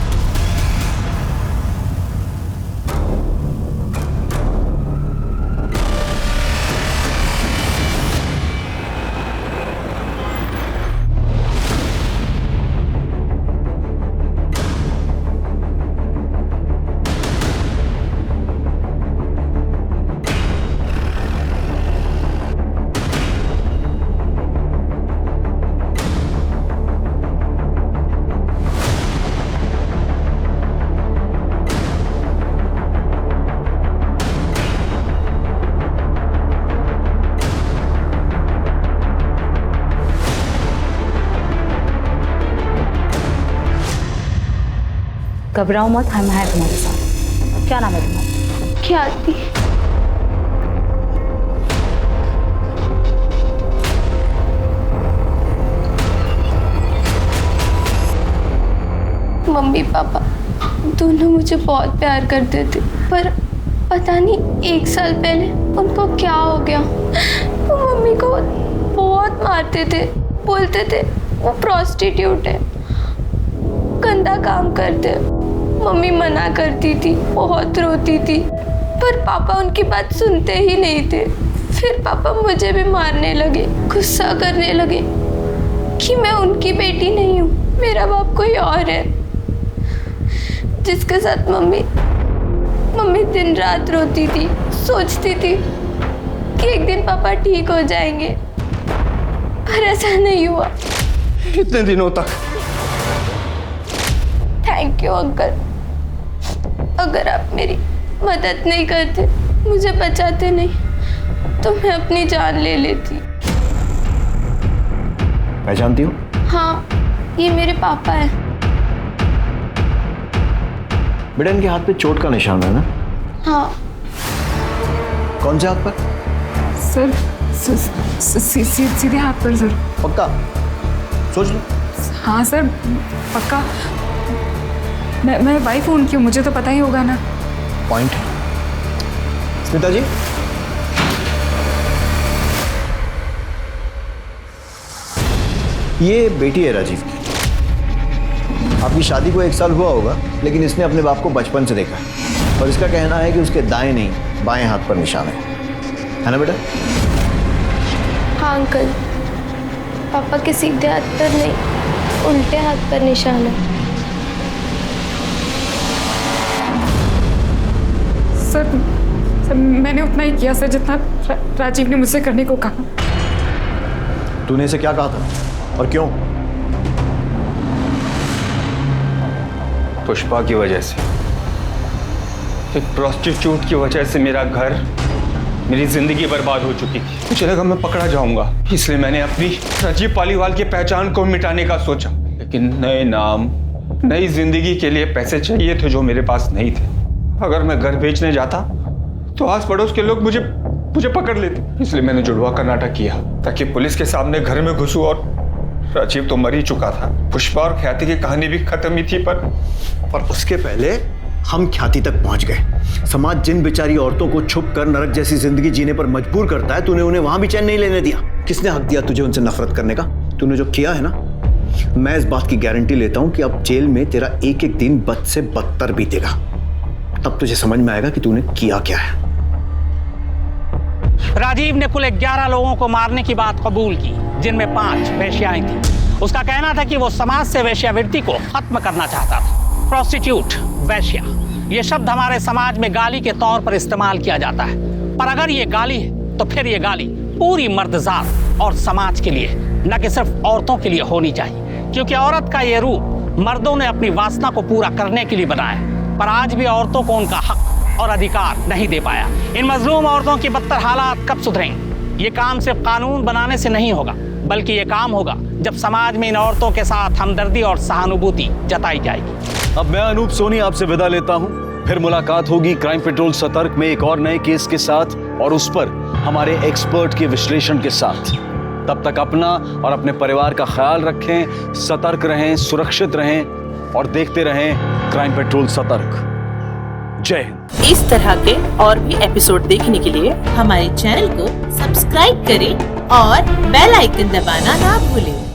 घबराओ मत, हम हैं तुम्हारे साथ। क्या नाम है तुम्हारा? ख्याति। मम्मी पापा दोनों मुझे बहुत प्यार करते थे, पर पता नहीं 1 साल पहले उनको क्या हो गया। वो मम्मी को बहुत मारते थे, बोलते थे वो प्रोस्टिट्यूट है, गंदा काम करते। मम्मी मना करती थी, बहुत रोती थी, पर पापा उनकी बात सुनते ही नहीं थे। फिर पापा मुझे भी मारने लगे, गुस्सा करने लगे कि मैं उनकी बेटी नहीं हूँ, मेरा बाप कोई और है, जिसके साथ मम्मी दिन रात रोती थी, सोचती थी कि एक दिन पापा ठीक हो जाएंगे, पर ऐसा नहीं हुआ। इतने दिनों तक। Thank you uncle. अगर आप मेरी मदद नहीं करते, मुझे बचाते नहीं, तो मैं अपनी जान ले लेती। पहचानती हो? हाँ, ये मेरे पापा हैं। बेटा इनके हाथ पे चोट का निशान है ना? हाँ। कौन से हाथ पर? सर सीधे हाथ पर सर। पक्का? सोच लो। हाँ सर पक्का। मैं वाइफ हूँ उनकी, मुझे तो पता ही होगा ना। पॉइंट। स्मिता जी, ये बेटी है राजीव की। आपकी शादी को 1 साल हुआ होगा, लेकिन इसने अपने बाप को बचपन से देखा है और इसका कहना है कि उसके दाएं नहीं बाएं हाथ पर निशान है ना बेटा? हाँ अंकल, पापा के सीधे हाथ पर नहीं, उल्टे हाथ पर निशान है। सर मैंने उतना ही किया सर जितना राजीव ने मुझसे करने को कहा। तूने इसे क्या कहा था और क्यों? पुष्पा की वजह से, एक प्रोस्टिट्यूट की वजह से मेरा घर, मेरी जिंदगी बर्बाद हो चुकी थी। मुझे लगा मैं पकड़ा जाऊंगा, इसलिए मैंने अपनी राजीव पालीवाल की पहचान को मिटाने का सोचा। लेकिन नए नाम, नई जिंदगी के लिए पैसे चाहिए थे जो मेरे पास नहीं थे। अगर मैं घर बेचने जाता तो आस पड़ोस के लोग मुझे पकड़ लेते, इसलिए मैंने जुड़वा का नाटक किया ताकि पुलिस के सामने घर में घुसूं। और राजीव तो मर ही चुका था, पुष्पा और ख्याति की कहानी भी खत्म ही थी, पर उसके पहले हम ख्याति तक पहुंच गए। समाज जिन बेचारी औरतों को छुप कर नरक जैसी जिंदगी जीने पर मजबूर करता है, तूने उन्हें वहां भी चैन नहीं लेने दिया। किसने हक दिया तुझे उनसे नफरत करने का? तूने जो किया है ना, मैं इस बात की गारंटी लेता हूं कि अब जेल में तेरा एक एक दिन बद से बदतर बीतेगा। तब तुझे समझ में आएगा कि तूने किया क्या है। राजीव ने कुल 11 लोगों को मारने की बात कबूल की, जिनमें 5 वेश्याएं थी। उसका कहना था कि वो समाज से वेश्यावृत्ति को खत्म करना चाहता था। प्रोस्टिट्यूट, वेश्या, ये शब्द हमारे समाज में गाली के तौर पर इस्तेमाल किया जाता है, पर अगर ये गाली है तो फिर ये गाली पूरी मर्दजात और समाज के लिए, न कि सिर्फ औरतों के लिए होनी चाहिए, क्योंकि औरत का ये रूप मर्दों ने अपनी वासना को पूरा करने के लिए बनाया, पर आज भी औरतों को उनका हक और अधिकार नहीं दे पाया। इन मजलूम औरतों की बदतर हालात कब सुधरेंगे? ये काम सिर्फ कानून बनाने से नहीं होगा, बल्कि ये काम होगा जब समाज में इन औरतों के साथ हमदर्दी और सहानुभूति जताई जाएगी। अब मैं अनूप सोनी आपसे विदा लेता हूं। फिर मुलाकात होगी क्राइम पेट्रोल सतर्क में एक और नए केस के साथ और उस पर हमारे एक्सपर्ट के विश्लेषण के साथ। तब तक अपना और अपने परिवार का ख्याल रखें, सतर्क रहें, सुरक्षित रहें और देखते रहें क्राइम पेट्रोल सतर्क। जय हिंद। इस तरह के और भी एपिसोड देखने के लिए हमारे चैनल को सब्सक्राइब करें और बेल आइकन दबाना ना भूलें।